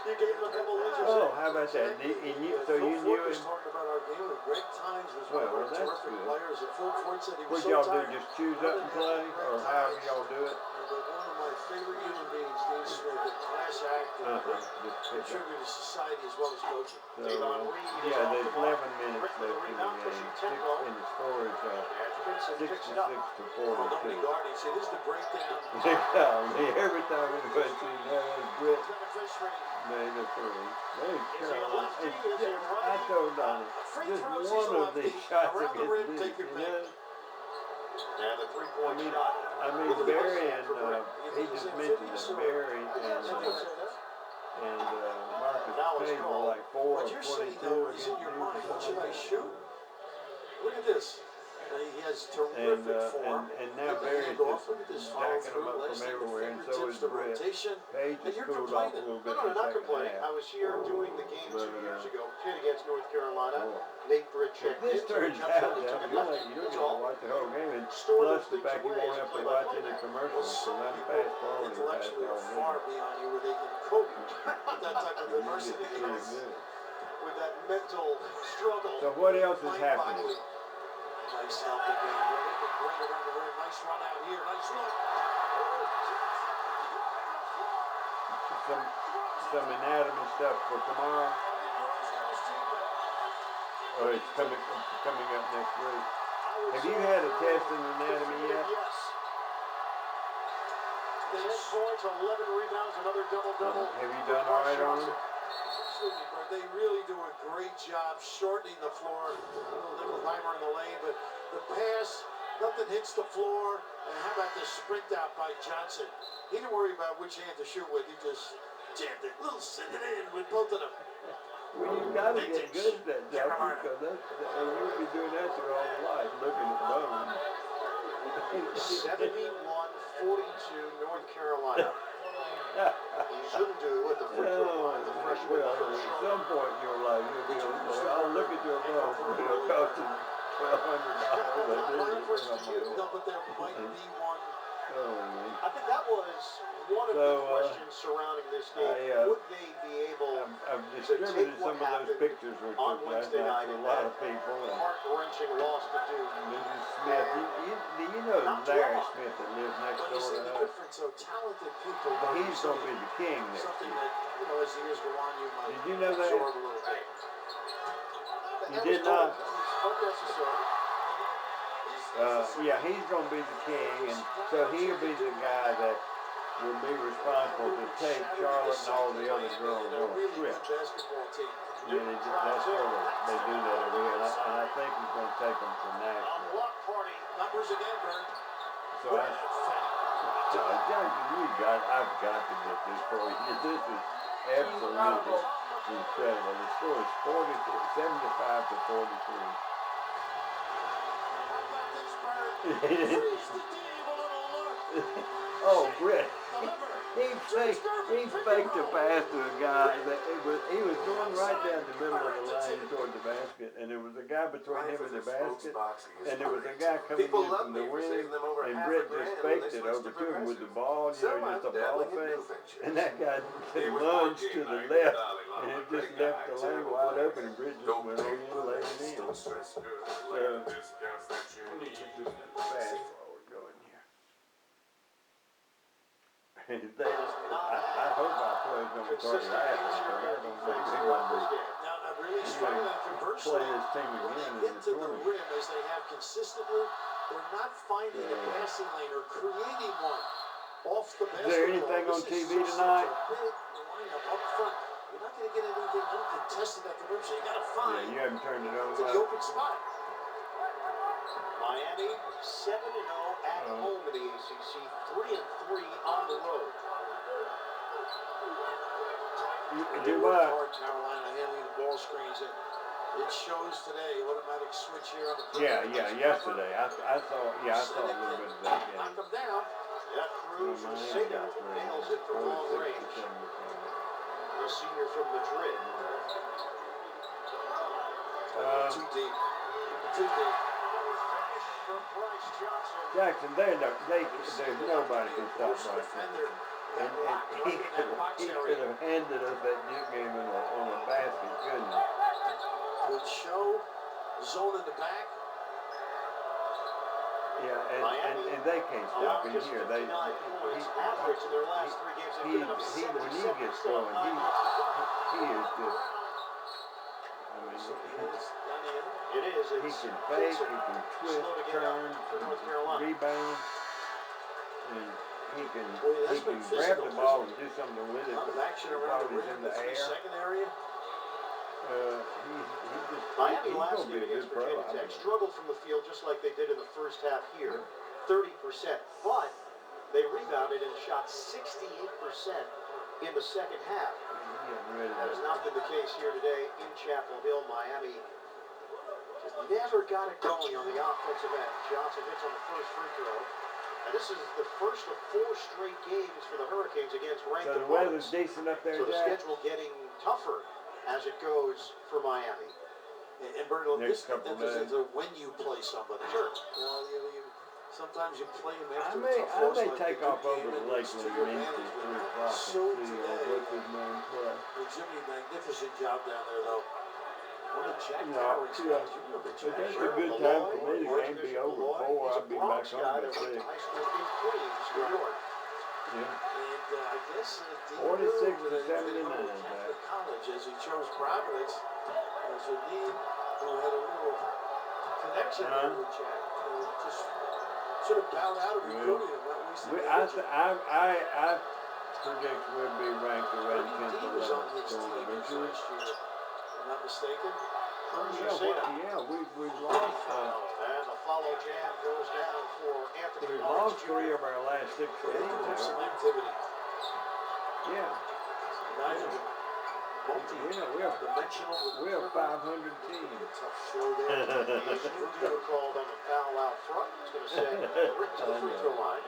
Speaker 1: You gave him a couple of inches.
Speaker 4: Oh, how about that? So you
Speaker 2: Phil
Speaker 4: knew
Speaker 2: Ford was
Speaker 4: him?
Speaker 2: talking about our game, and Greg Tynes was one
Speaker 4: Well,
Speaker 2: of our
Speaker 4: that's
Speaker 2: terrific
Speaker 4: good.
Speaker 2: players. And Phil Ford said he was
Speaker 4: What
Speaker 2: so
Speaker 4: y'all do,
Speaker 2: tired.
Speaker 4: just choose up and play? Or however y'all do it?
Speaker 2: And one of my favorite human beings, Dave Smith, a class act and
Speaker 4: Just pick up.
Speaker 2: contributor to society as well as coaching.
Speaker 4: So,
Speaker 1: Davon Reed is
Speaker 4: yeah,
Speaker 1: off
Speaker 4: there's
Speaker 1: the ball.
Speaker 4: 11 minutes
Speaker 1: Rick with
Speaker 4: left
Speaker 1: the
Speaker 4: in the
Speaker 1: rebound,
Speaker 4: game.
Speaker 1: pushing tempo.
Speaker 4: And the score is
Speaker 1: As Vincent picks it up.
Speaker 4: 66 to
Speaker 2: Well, nobody
Speaker 4: 42.
Speaker 2: guarding. See, this is the breakdown.
Speaker 4: Every time anybody sees that, Britt
Speaker 2: Fish ready.
Speaker 4: made a three. They
Speaker 1: Is he a
Speaker 4: Carolina.
Speaker 1: lefty? Is he a
Speaker 4: I
Speaker 1: righty?
Speaker 4: told Donna,
Speaker 2: Free
Speaker 4: just
Speaker 2: throws, he's
Speaker 4: one
Speaker 2: a
Speaker 4: of these
Speaker 2: lefty.
Speaker 4: shots
Speaker 2: Around the rim,
Speaker 4: against
Speaker 2: take
Speaker 4: Duke,
Speaker 2: your
Speaker 4: you know?
Speaker 1: And the three-point shot.
Speaker 4: I mean, Barry and he just mentioned that Barry and Marcus Payne were like 4
Speaker 2: What
Speaker 4: of
Speaker 2: you're saying,
Speaker 4: 22
Speaker 2: though, is
Speaker 4: against
Speaker 2: in your mind.
Speaker 4: Duke.
Speaker 2: What should I shoot? Look at this. He has terrific form.
Speaker 4: And now
Speaker 2: Get the
Speaker 4: Barry's
Speaker 2: hand off.
Speaker 4: just
Speaker 2: Look at this follow
Speaker 4: jacking them
Speaker 2: through.
Speaker 4: up from
Speaker 2: Last thing, the
Speaker 4: everywhere, and so is
Speaker 2: fingertips, the
Speaker 4: Britt.
Speaker 2: rotation.
Speaker 4: Page
Speaker 2: And
Speaker 4: has
Speaker 2: you're
Speaker 4: cooled off a
Speaker 2: complaining.
Speaker 4: little
Speaker 1: No,
Speaker 4: bit
Speaker 1: no,
Speaker 4: in the
Speaker 1: not
Speaker 4: second
Speaker 1: complaining. I
Speaker 4: half.
Speaker 1: was here doing the game 2
Speaker 4: But,
Speaker 1: years ago. Kid against North Carolina.
Speaker 4: Boy.
Speaker 1: Nate Britt
Speaker 4: If
Speaker 1: checked
Speaker 4: this
Speaker 1: in.
Speaker 4: turns
Speaker 1: Jump
Speaker 4: out,
Speaker 1: shot, he
Speaker 4: Jeff,
Speaker 1: took it
Speaker 4: you're
Speaker 1: left.
Speaker 4: going
Speaker 1: That's
Speaker 4: to
Speaker 1: all.
Speaker 4: watch the whole game, and
Speaker 1: Store
Speaker 4: plus
Speaker 1: those
Speaker 4: the
Speaker 1: things
Speaker 4: fact you
Speaker 1: away
Speaker 4: won't
Speaker 1: as
Speaker 4: have to
Speaker 1: play-by-play
Speaker 4: watch any
Speaker 1: back.
Speaker 4: commercials, because
Speaker 2: Some
Speaker 4: I'm
Speaker 2: people
Speaker 4: fast forwarding past
Speaker 2: intellectually are
Speaker 4: all
Speaker 2: far
Speaker 4: this.
Speaker 2: beyond you where they can cope with that type of adversity.
Speaker 1: With that mental struggle.
Speaker 4: So what else is
Speaker 2: Mind
Speaker 4: happening?
Speaker 2: boggling. Nice healthy game. Great around the rim. Nice run out here. Nice run.
Speaker 4: Some anatomy stuff for tomorrow, or it's coming up next week. Have you had a test in anatomy yet?
Speaker 1: Yes. 10 points, 11 rebounds, another double-double.
Speaker 4: Have you done all right on them?
Speaker 2: Excuse me, Bert. They really do a great job shortening the floor. Little Heimer in the lane, but the pass, nothing hits the floor. And how about the sprint out by Johnson? He didn't worry about which hand to shoot with. He just jammed it, send it in with both of them.
Speaker 4: Well, you've got to get good at that, Jeff, because you'll be doing that your whole life, looking at bones.
Speaker 1: 71-42 North Carolina. You shouldn't do at the free throw line, the freshman.
Speaker 4: Well, at some point in your life, you'll be able to say, I'll look at your bones, but it'll cost you $1,200.
Speaker 2: No, but there might be one.
Speaker 1: I think that was one of the questions surrounding this game. Would they be able
Speaker 4: I've
Speaker 1: to
Speaker 4: distributed
Speaker 1: take
Speaker 4: some
Speaker 1: what
Speaker 4: of those
Speaker 1: happened
Speaker 4: pictures we
Speaker 1: on
Speaker 4: took last
Speaker 1: Wednesday
Speaker 4: night
Speaker 1: night
Speaker 4: to a
Speaker 1: in
Speaker 4: lot
Speaker 1: that
Speaker 4: of people. And
Speaker 1: heart-wrenching loss to Duke?
Speaker 4: Mrs. Smith, do you know
Speaker 1: Not
Speaker 4: Larry
Speaker 1: wrong.
Speaker 4: Smith that lives next
Speaker 2: But you
Speaker 4: door
Speaker 2: see
Speaker 4: to
Speaker 2: the
Speaker 4: us?
Speaker 2: difference, so talented people.
Speaker 4: But he's going to be the king next
Speaker 2: Something
Speaker 4: year.
Speaker 2: that, as the years go on, you might
Speaker 4: Did you know that?
Speaker 2: absorb a little bit.
Speaker 4: You did not?
Speaker 1: Unnecessary.
Speaker 4: Yeah, he's going to be the king, and so he'll be the guy that would be responsible to take Charlotte and all the other girls on a trip.
Speaker 2: basketball team.
Speaker 4: Yeah, that's where they do that every year, and I think he's going to take them to Nashville.
Speaker 2: Block party. Numbers again, Bert.
Speaker 4: So I've got to get this for you. This is absolutely incredible. The score is 75 to 43. Oh, Brett. He faked a pass to a guy that he was going right down the middle of the line toward the basket, and there was a guy between him and the basket, and there was a guy coming in from the wing, and Brett just faked it over to him with the ball, just a ball fake, and that guy lunged to the left, and it just left the lane wide open, and Brett just went on in and laid it in. Let me get this fast forward going here. I hope our players don't start laughing, because I don't think they're going to be.
Speaker 2: Now, really struggling conversely.
Speaker 4: Play this team again in the
Speaker 2: Get to the
Speaker 4: tournament.
Speaker 2: rim as they have consistently. They're not finding a passing lane or creating one off the basketball.
Speaker 4: Is there anything on TV tonight?
Speaker 2: Lineup up front. You're not going to get anything uncontested at the rim, so you got to
Speaker 4: Yeah,
Speaker 2: find
Speaker 4: you haven't turned it on
Speaker 2: the
Speaker 4: yet.
Speaker 2: open spot.
Speaker 1: Miami 7-0 at home in the ACC, 3-3 on the road.
Speaker 4: Do what?
Speaker 2: Hard Carolina handling the ball screens. It shows today automatic switch here on the
Speaker 4: Yesterday. I saw a little bit of that game.
Speaker 2: knock them down.
Speaker 1: Yeah, Cruz and Sega nails it from long range. The senior from Madrid.
Speaker 2: Too deep. Too deep.
Speaker 1: From Bryce Johnson.
Speaker 4: Jackson, there's nobody can stop Bryce. And he could have handed us that Duke game on a basket, couldn't he?
Speaker 2: Good show. Zone in the back.
Speaker 4: Yeah, and they can't stop him
Speaker 1: Just
Speaker 4: here.
Speaker 1: 59 points average in their last 3 games. They've given up
Speaker 4: When he
Speaker 1: 77
Speaker 4: gets going, he is just. I mean,
Speaker 1: It is.
Speaker 4: he can fake, he can twist, turn, rebound, and he can grab the ball and do something with it.
Speaker 2: Action around the
Speaker 4: While he's
Speaker 2: rim,
Speaker 4: in the air.
Speaker 2: second area.
Speaker 1: Miami
Speaker 4: he's
Speaker 1: last
Speaker 4: gonna be
Speaker 1: game
Speaker 4: a good
Speaker 1: against
Speaker 4: pro.
Speaker 1: Virginia Tech struggled from the field just like they did in the first half here, 30%. But they rebounded and shot 68% in the second half. That has not been the case here today in Chapel Hill. Miami just never got it going on the offensive end. Johnson hits on the first free throw. And this is the first of 4 straight games for the Hurricanes against ranked
Speaker 4: So the
Speaker 1: opponents.
Speaker 4: weather's decent up there,
Speaker 1: So the
Speaker 4: Jack?
Speaker 1: schedule getting tougher as it goes for Miami.
Speaker 2: And Bert,
Speaker 4: Next
Speaker 2: this
Speaker 4: couple
Speaker 2: enters
Speaker 4: days.
Speaker 2: into when you play somebody.
Speaker 1: Sure.
Speaker 2: Sometimes you play them
Speaker 4: I
Speaker 2: after
Speaker 4: may
Speaker 2: a tough loss, like
Speaker 4: take
Speaker 2: the
Speaker 4: off
Speaker 2: good
Speaker 4: over
Speaker 2: game
Speaker 4: to
Speaker 2: and it's
Speaker 4: Lakeland
Speaker 2: to your
Speaker 4: Links at
Speaker 2: advantage.
Speaker 4: 3 o'clock
Speaker 2: So
Speaker 4: and see
Speaker 2: today,
Speaker 4: what this man play.
Speaker 2: Jimmy, magnificent job down there, though. What a Jack
Speaker 4: No,
Speaker 2: Howard
Speaker 4: yeah.
Speaker 2: spot. You remember
Speaker 4: But
Speaker 2: Jack
Speaker 4: that's a
Speaker 2: Howard?
Speaker 4: good time for me. The game be over at 4. I'll be back
Speaker 1: Bronx
Speaker 4: home
Speaker 1: guy
Speaker 4: by
Speaker 1: that went
Speaker 4: 6.
Speaker 1: to high school in Queens, New York.
Speaker 4: Yeah.
Speaker 2: And I guess Dean
Speaker 4: 46
Speaker 2: Hill
Speaker 4: to
Speaker 2: at
Speaker 4: 79,
Speaker 2: Catholic College as he chose Providence. So Dean, who had a little connection there with Jack, just sort of bowed out of recruiting him, not wasting the energy.
Speaker 4: I predict we'll be ranked around 10th
Speaker 2: Dean
Speaker 4: or
Speaker 2: was on his
Speaker 4: 11th.
Speaker 2: team last year, if I'm not mistaken.
Speaker 4: We've lost.
Speaker 1: And the follow jam goes down for Anthony
Speaker 4: We've
Speaker 1: Barnes
Speaker 4: lost
Speaker 1: Jr.
Speaker 4: 3 of our last 6 games.
Speaker 2: Some activity.
Speaker 4: Yeah.
Speaker 2: Guys are multi-dimensional.
Speaker 4: We're a 500 team.
Speaker 2: Tough show there.
Speaker 1: Rubio called on the foul out front. It's going to send Rick to the free throw line.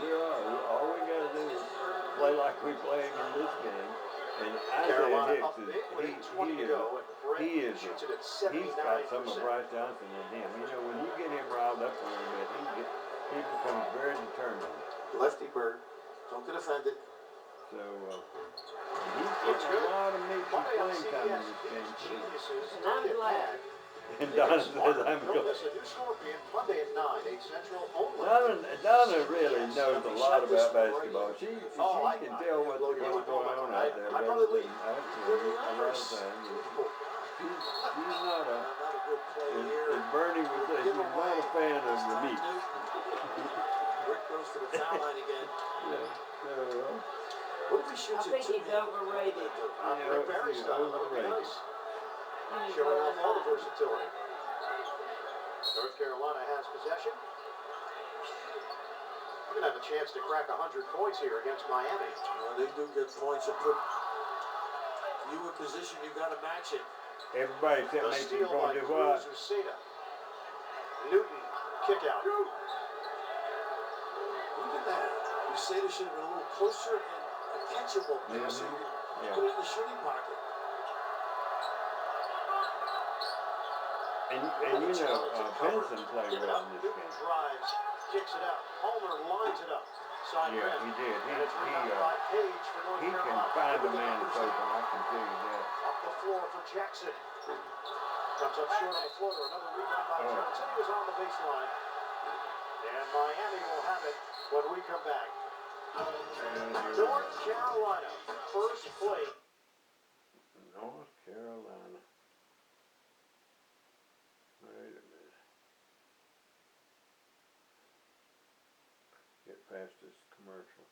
Speaker 4: We are. All we got to do is play like we're playing in this game. And Isaiah
Speaker 1: Carolina
Speaker 4: Hicks
Speaker 1: up big with 8:20 to go, and Brett shoots it at 79%.
Speaker 4: he's got some of Bryce Johnson in him. You know, when you get him riled up a little bit, he becomes very determined.
Speaker 2: Lefty Bird. Don't get offended.
Speaker 4: So he's getting a lot of meat and playing time in this game too.
Speaker 1: Geniuses.
Speaker 3: And I'm glad.
Speaker 4: And Donna says I'm
Speaker 1: Don't
Speaker 4: good.
Speaker 1: miss a new Scorpion Monday at 9, 8 Central only.
Speaker 4: Donna really knows a lot about basketball. She can tell what's going on out there better than I can a lot of times. She's not a,
Speaker 2: Not a good play here.
Speaker 4: as Bernie would say, she's not a fan of the meat.
Speaker 2: Rick goes goes for the foul line again. What if he
Speaker 3: I
Speaker 2: shoots it
Speaker 3: think
Speaker 2: too?
Speaker 3: he's overrated.
Speaker 1: Rick Barry style, that would be
Speaker 4: overrated.
Speaker 1: nice.
Speaker 3: He's
Speaker 1: Showing off all the
Speaker 3: overrated.
Speaker 1: versatility. North Carolina has possession. We're going to have a chance to crack 100 points here against Miami.
Speaker 2: Well, they do get points and put you in position, you got to match it.
Speaker 4: Everybody except
Speaker 1: The
Speaker 4: Mason
Speaker 1: steal by
Speaker 4: going to do what?
Speaker 1: Cruz Uceda. Newton, kick out.
Speaker 2: Look at that. Uceda should have been a little closer and catchable there, so you can put it in the shooting pocket.
Speaker 4: And you know, Benson played
Speaker 1: Give it
Speaker 4: well
Speaker 1: up.
Speaker 4: in this
Speaker 1: Newton
Speaker 4: game.
Speaker 1: drives, kicks it out. Palmer lines it up. Side
Speaker 4: Yeah,
Speaker 1: rim.
Speaker 4: he did.
Speaker 1: And it's rebounded by Page for North
Speaker 4: He can
Speaker 1: Carolina.
Speaker 4: find a man that's open, I can tell you that.
Speaker 1: Up the floor for Jackson. Comes up short on the floater. Another rebound by Johnson. He was on the baseline. And Miami will have it when we come back. North Carolina, first play.
Speaker 4: North Carolina. Wait a minute. Get past this commercial.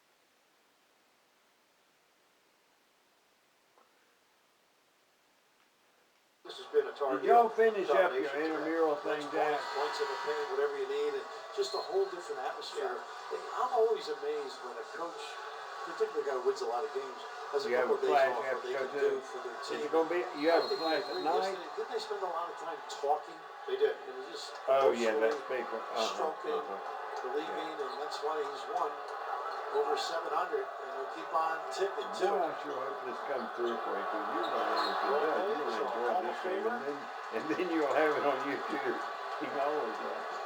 Speaker 1: This has been a target.
Speaker 4: Did y'all finish up your
Speaker 1: domination
Speaker 4: intramural thing, Jack?
Speaker 2: Points in the paint, whatever you need, and just a whole different atmosphere. And I'm always amazed when a coach, particularly a guy who wins a lot of games, has a
Speaker 4: You have
Speaker 2: couple
Speaker 4: a
Speaker 2: of days
Speaker 4: flash
Speaker 2: off
Speaker 4: after
Speaker 2: where they
Speaker 4: go
Speaker 2: can
Speaker 4: to?
Speaker 2: do for their
Speaker 4: Is
Speaker 2: team.
Speaker 4: it gonna be, you have a flash at night?
Speaker 2: Didn't they spend a lot of time talking?
Speaker 1: They did.
Speaker 2: And it was just
Speaker 4: Oh, yeah,
Speaker 2: emotionally
Speaker 4: that speaker.
Speaker 2: stroking, believing, and that's why he's won over 700, and he'll keep on ticking too.
Speaker 4: Boy, I sure hope this comes through for you, because you're gonna enjoy this game, and then you'll have it on YouTube. You can always watch it.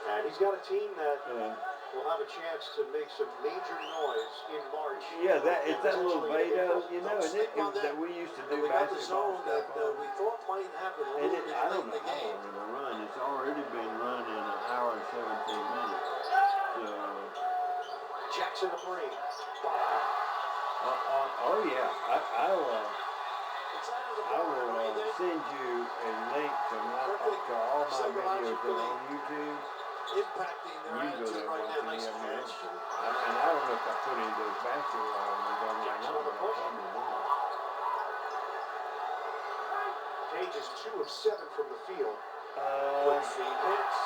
Speaker 1: And he's got a team that
Speaker 4: Yeah.
Speaker 1: will have a chance to make some major noise in March.
Speaker 4: Yeah, it's that little
Speaker 1: Potentially in
Speaker 4: Vado,
Speaker 1: April.
Speaker 4: you know, and that we used to
Speaker 2: And
Speaker 4: do
Speaker 2: we got the
Speaker 4: basketball
Speaker 2: zone that
Speaker 4: stuff on.
Speaker 2: we thought might happen a
Speaker 4: And
Speaker 2: little bit
Speaker 4: I
Speaker 2: late
Speaker 4: don't
Speaker 2: in
Speaker 4: know
Speaker 2: the
Speaker 4: how
Speaker 2: game.
Speaker 4: long it'll run. It's already been run in an hour and 17 minutes. So,
Speaker 1: Jackson the three.
Speaker 4: oh yeah, I will
Speaker 2: It's out of the ball, right there.
Speaker 4: send you a link to all my videos that are on YouTube.
Speaker 2: Impacting their
Speaker 4: You go
Speaker 2: attitude
Speaker 4: there
Speaker 2: right
Speaker 4: and
Speaker 2: now.
Speaker 4: watch
Speaker 2: Nice
Speaker 4: any of them.
Speaker 2: catch.
Speaker 4: And I don't know if I put any of those basketball ones on there or not, but I probably will.
Speaker 1: Page is 2 of 7 from the field.
Speaker 2: Quick feed.
Speaker 1: Hits.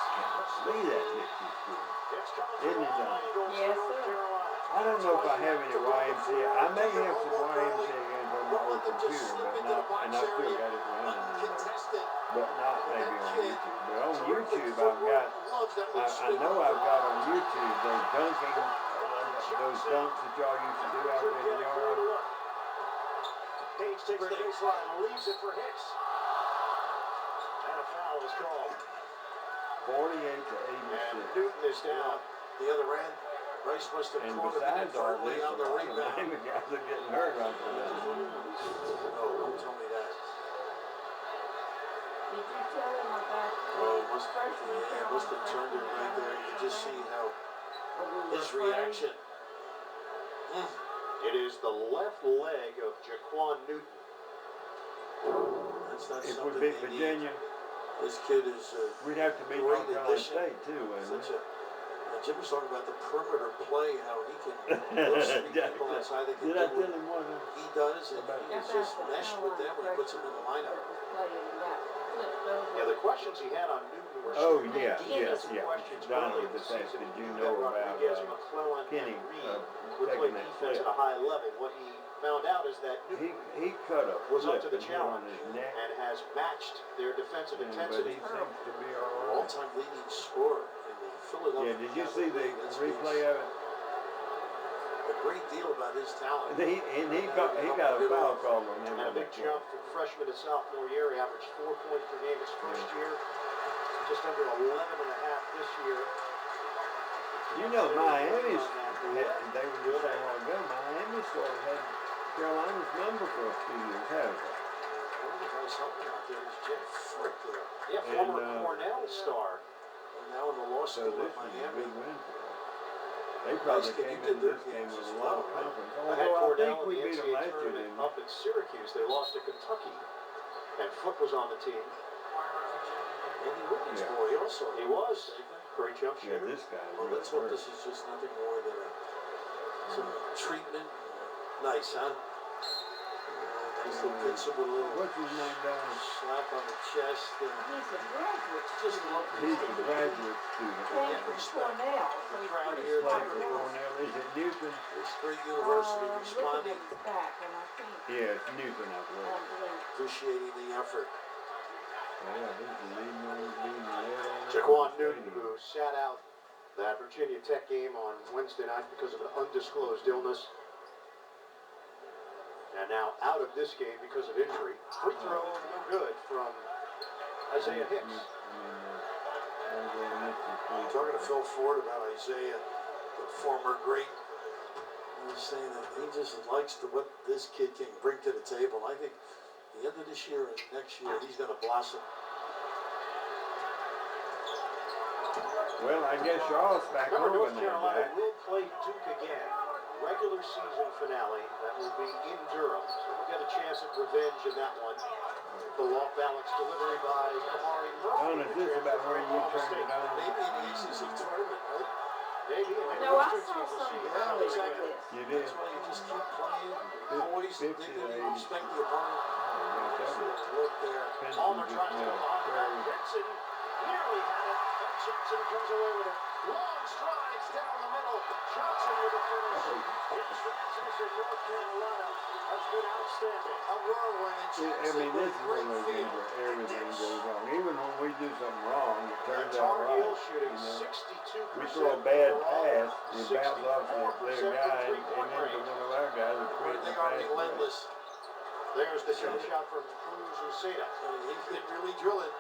Speaker 4: See that hit this good.
Speaker 1: Hits coming
Speaker 4: Isn't
Speaker 1: from
Speaker 4: it
Speaker 1: all
Speaker 4: done?
Speaker 1: angles for
Speaker 3: Yes,
Speaker 1: North
Speaker 3: sir.
Speaker 1: Carolina.
Speaker 4: I don't know if I have any YMCA. I may have some YMCA games on my old computer, but not, and I still got it running in there.
Speaker 2: Uncontested.
Speaker 4: But not maybe on YouTube. But on YouTube, I've got,
Speaker 2: Loves that little
Speaker 4: I
Speaker 2: swing.
Speaker 4: know I've got on YouTube those dunking, those dunks that y'all used to do out there in the yard.
Speaker 1: Page takes the baseline and leaves it for Hicks. And a foul is called.
Speaker 4: 48 to
Speaker 1: And
Speaker 4: 86.
Speaker 1: Newton is down.
Speaker 2: The other end. Rice must have
Speaker 4: And
Speaker 2: caught him
Speaker 4: besides all
Speaker 2: inadvertently
Speaker 4: this, a
Speaker 2: on the
Speaker 4: lot of
Speaker 2: rebound.
Speaker 4: Miami guys are getting hurt right now.
Speaker 2: Oh, don't tell me that.
Speaker 3: Did you tell him about
Speaker 2: Oh,
Speaker 3: the
Speaker 2: must,
Speaker 3: freshman?
Speaker 2: yeah, must have turned it right there. You can just see how his reaction.
Speaker 1: It is the left leg of Jaquan Newton.
Speaker 2: That's not
Speaker 4: If we
Speaker 2: something
Speaker 4: beat
Speaker 2: they need.
Speaker 4: Virginia,
Speaker 2: This kid is
Speaker 4: we'd have to beat
Speaker 2: Great
Speaker 4: North Carolina
Speaker 2: addition.
Speaker 4: State too, wouldn't
Speaker 2: such
Speaker 4: we?
Speaker 2: Jim was talking about the perimeter play, how he can those three people outside they can
Speaker 4: Did I
Speaker 2: do
Speaker 4: tell
Speaker 2: what
Speaker 4: him what?
Speaker 2: he does, and he can just mesh with them when he puts them in the lineup.
Speaker 1: Yeah, the questions he had on Newton were
Speaker 4: Oh,
Speaker 1: some
Speaker 4: yeah,
Speaker 1: defensive
Speaker 4: yeah.
Speaker 1: questions
Speaker 4: Donald
Speaker 1: early in the
Speaker 4: just asked,
Speaker 1: season.
Speaker 4: did you
Speaker 1: That
Speaker 4: know about
Speaker 1: Rodriguez, McClellan,
Speaker 4: Kenny
Speaker 1: and Reed would
Speaker 4: taking
Speaker 1: play
Speaker 4: that
Speaker 1: defense
Speaker 4: flip?
Speaker 1: at a high level. What he found out is that Newton
Speaker 4: He cut a
Speaker 1: was up
Speaker 4: flip
Speaker 1: to the
Speaker 4: and hit on
Speaker 1: challenge
Speaker 4: his neck,
Speaker 1: and has matched their defensive
Speaker 4: but he
Speaker 1: intensity.
Speaker 4: seems to be all right.
Speaker 2: All-time leading scorer in the Philadelphia.
Speaker 4: Yeah, did you see the
Speaker 2: That's
Speaker 4: replay of it?
Speaker 2: a great deal about his talent.
Speaker 4: He got a foul call on him.
Speaker 1: And a big jump from freshman to sophomore year. He averaged 4 points per game his first year. Just under 11 and a half this year.
Speaker 4: You know, Miami's, they were just saying a while ago, Miami sort of had Carolina's number for a few years, haven't they?
Speaker 2: One of the guys helping out there is Jeff Frick there.
Speaker 1: Yeah, former Cornell star.
Speaker 2: And now in the law
Speaker 4: So
Speaker 2: school
Speaker 4: this
Speaker 2: at
Speaker 4: is a
Speaker 2: Miami.
Speaker 4: good win for them. They probably
Speaker 2: kid. He
Speaker 4: came
Speaker 2: did
Speaker 4: into
Speaker 2: their
Speaker 4: this game
Speaker 2: games
Speaker 4: with
Speaker 2: as
Speaker 4: a lot of
Speaker 2: well, right?
Speaker 4: confidence.
Speaker 1: I had
Speaker 4: Although I
Speaker 1: Cornell
Speaker 4: think
Speaker 1: in
Speaker 4: we
Speaker 1: the
Speaker 4: beat them
Speaker 1: NCAA
Speaker 4: last year,
Speaker 1: tournament
Speaker 4: didn't we?
Speaker 1: up in Syracuse. They lost to Kentucky. And Foot was on the team.
Speaker 2: Andy Whitney's
Speaker 4: Yeah.
Speaker 2: boy also.
Speaker 1: He was. Great jump
Speaker 4: Yeah,
Speaker 1: shooter.
Speaker 4: this guy
Speaker 2: Well,
Speaker 4: really
Speaker 2: let's hope
Speaker 4: hurt.
Speaker 2: this is just nothing more than some treatment. Nice, huh? Nice little pinch with a little
Speaker 4: What's his name down?
Speaker 2: slap on the chest. And
Speaker 3: He's a graduate.
Speaker 2: just love
Speaker 4: He's a graduate student.
Speaker 3: Came from Cornell, so he's
Speaker 2: Crowd
Speaker 3: pretty
Speaker 2: here
Speaker 3: smart
Speaker 2: taking
Speaker 3: guy.
Speaker 4: Cornell, is it Newton?
Speaker 2: This great university
Speaker 3: Looking
Speaker 2: responding,
Speaker 3: at his back, and I think,
Speaker 4: Yeah, it's Newton, I
Speaker 3: I
Speaker 4: believe.
Speaker 3: believe.
Speaker 2: appreciating the effort.
Speaker 4: Yeah, he's the leading led.
Speaker 1: Jaquan Newton, who sat out that Virginia Tech game on Wednesday night because of an undisclosed illness. And now out of this game because of injury. Free throw, no good from Isaiah Hicks.
Speaker 2: Talking to Phil Ford about Isaiah, the former great, he was saying that he just likes what this kid can bring to the table. I think at the end of this year and next year, he's going to blossom.
Speaker 4: Well, I guess Charlotte's back
Speaker 1: Remember,
Speaker 4: over
Speaker 1: North
Speaker 4: now,
Speaker 1: Carolina
Speaker 4: Jack.
Speaker 1: will play Duke again. Regular season finale. That will be in Durham. So we'll get a chance at revenge in that one. The off-balance delivery by Kamari Murphy.
Speaker 4: Don, is this about where you turned it on?
Speaker 2: Maybe in the ACC tournament, right?
Speaker 1: Maybe.
Speaker 3: No, I saw something early with this.
Speaker 4: You did?
Speaker 2: That's why you just keep playing, poised,
Speaker 4: 50 to
Speaker 2: dignity,
Speaker 4: 80.
Speaker 2: respect the opponent. Just look there.
Speaker 1: Palmer tries to go behind. Benson nearly had it, but Johnson comes away with it. Long strides down the middle. Johnson with the finish. In transition, North Carolina has been outstanding.
Speaker 2: A whirlwind and
Speaker 4: I mean, this is one of those games where everything goes wrong. Even when we do something wrong, it turns out
Speaker 1: Tar
Speaker 4: right.
Speaker 1: Heel shooting
Speaker 4: You know?
Speaker 1: 62%.
Speaker 4: We throw a bad pass, it bounces off
Speaker 1: 64%
Speaker 4: their guy
Speaker 1: from
Speaker 4: and
Speaker 1: three-point
Speaker 4: into
Speaker 1: range.
Speaker 4: one of our guys who creates
Speaker 2: They
Speaker 4: a
Speaker 2: are
Speaker 4: pass.
Speaker 2: relentless.
Speaker 1: There's the jump shot from Cruz Uceda.
Speaker 2: He could really drill it.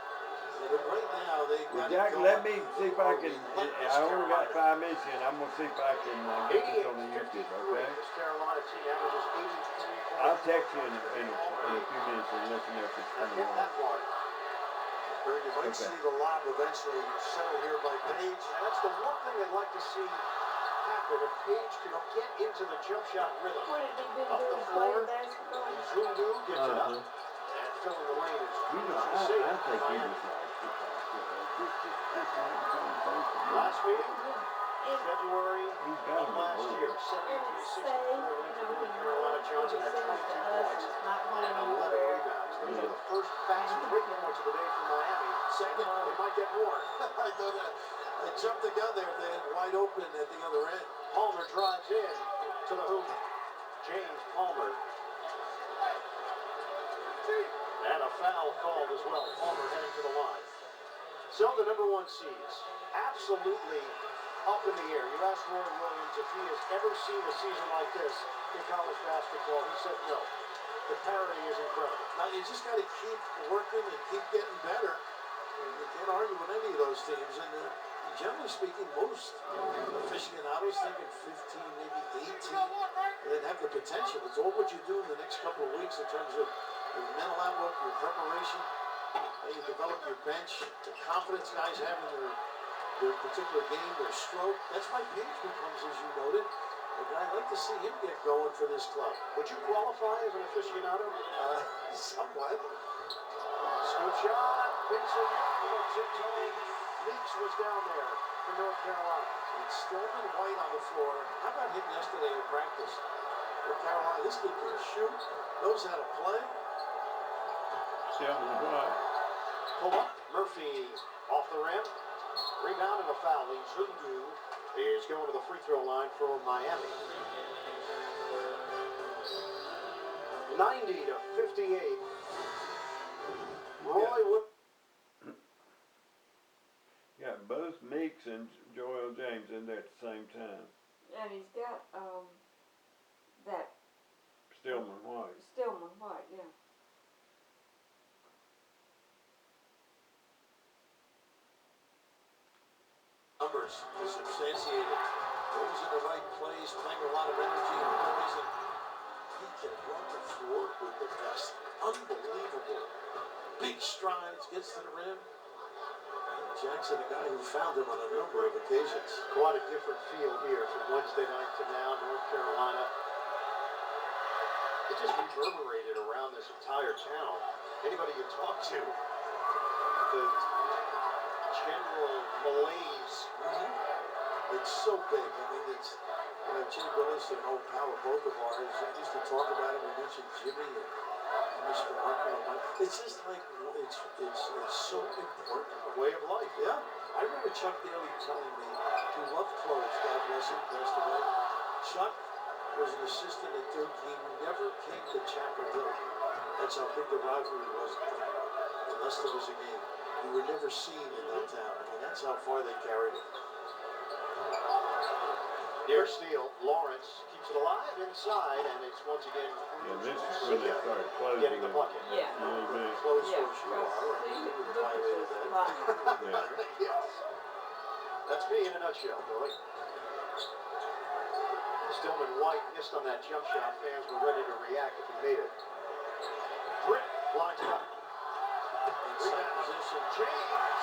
Speaker 2: But right now, they
Speaker 4: Well,
Speaker 2: got
Speaker 4: Jack,
Speaker 2: it
Speaker 4: let
Speaker 2: going.
Speaker 4: me see if I can. I only got 5 minutes in. I'm gonna see if I can get this on the YouTube,
Speaker 1: 88-53.
Speaker 4: okay?
Speaker 1: This Carolina team averages 83 points.
Speaker 4: I'll text you in a few minutes and let you know if it's
Speaker 1: And
Speaker 4: coming
Speaker 1: hit
Speaker 4: on.
Speaker 1: that one.
Speaker 2: Berg, you might
Speaker 4: Okay.
Speaker 2: see the lob eventually settle here by Page.
Speaker 1: And that's the one thing I'd like to see happen. If Page could get into the jump shot rhythm.
Speaker 3: What had he been
Speaker 1: Up the
Speaker 3: doing,
Speaker 1: floor.
Speaker 3: playing basketball?
Speaker 1: Zundu gets it up.
Speaker 4: Uh-huh.
Speaker 1: And filling the lane is
Speaker 4: You know,
Speaker 1: Cruz
Speaker 4: I
Speaker 1: Uceda.
Speaker 4: think he
Speaker 1: Miami.
Speaker 4: was like, just have a conversation.
Speaker 1: Last meeting,
Speaker 3: And
Speaker 1: February
Speaker 4: He's got
Speaker 1: of
Speaker 4: to be
Speaker 1: last
Speaker 4: bored.
Speaker 1: year,
Speaker 3: and it's
Speaker 1: 73-64
Speaker 3: say,
Speaker 1: wins
Speaker 3: he
Speaker 1: North Carolina.
Speaker 3: what
Speaker 1: Johnson
Speaker 3: he
Speaker 1: had
Speaker 3: says
Speaker 1: 22
Speaker 3: to us
Speaker 1: points
Speaker 3: is not
Speaker 1: and
Speaker 3: going
Speaker 1: 11
Speaker 3: anywhere.
Speaker 1: rebounds. Those are the first fast break points of the day for Miami.
Speaker 2: Second,
Speaker 1: They might get more.
Speaker 2: I know that. I jumped the gun there, then wide open at the other end.
Speaker 1: Palmer drives in to the hoop. James Palmer. And a foul called as well. Palmer heading to the line. So the number 1 seeds, absolutely up in the air. You asked Roy Williams if he has ever seen a season like this in college basketball. He said no. The parity is incredible.
Speaker 2: Now you just got to keep working and keep getting better. You can't argue with any of those teams. And generally speaking, most aficionados thinking 15, maybe 18, that have the potential. It's all what you do in the next couple of weeks in terms of your mental outlook, your preparation, how you develop your bench, the confidence guys have in their particular game, their stroke. That's why Page becomes, as you noted, a guy I'd like to see him get going for this club.
Speaker 1: Would you qualify as an aficionado?
Speaker 2: Somewhat.
Speaker 1: Scoop shot. Benson. Tiptoeing. Meeks was down there for North Carolina.
Speaker 2: And Stillman White on the floor. How about him yesterday in practice? For Carolina, this kid can shoot, knows how to play.
Speaker 4: Stillman White.
Speaker 1: Pull up. Murphy off the rim. Rebound and a foul. Zundu is going to the free throw line for Miami. 90-58. Roy Wood.
Speaker 4: Got both Meeks and Joel James in there at the same time.
Speaker 3: And he's got, that
Speaker 4: Stillman White.
Speaker 3: Stillman White, yeah.
Speaker 2: Numbers substantiated. Always in the right place, playing a lot of energy and poison. He can run the floor with the best. Unbelievable. Big strides, gets to the rim. And Jackson, a guy who found him on a number of occasions.
Speaker 1: Quite a different feel here from Wednesday night to now. North Carolina. It just reverberated around this entire town. Anybody you talk to, the general malaise.
Speaker 2: It's so big. I mean, it's, Jay Willis, an old pal of both of ours, I used to talk about him. We mentioned Jimmy and Mr. Marco and Mike. It's just like, it's so important.
Speaker 1: A way of life.
Speaker 2: Yeah. I remember Chuck Daly telling me he loved clothes. God bless him, passed away. Chuck was an assistant at Duke. He never came to Chapel Hill. That's how big the rivalry was, unless there was a game. You were never seen in that town. I mean, that's how far they carried it.
Speaker 1: Near steal, Lawrence keeps it alive inside, and it's once again
Speaker 4: Yeah, this is when they started closing.
Speaker 1: getting the bucket.
Speaker 3: Yeah.
Speaker 4: A little bit.
Speaker 2: Close
Speaker 3: Yeah.
Speaker 2: what you are. I mean, you
Speaker 3: Look at
Speaker 2: violated
Speaker 3: this
Speaker 2: that.
Speaker 3: line.
Speaker 4: Yeah.
Speaker 1: Yes. That's me in a nutshell, Billy. Stillman White missed on that jump shot. Fans were ready to react if he made it. Britt lines it up.
Speaker 2: Inside position.
Speaker 1: James.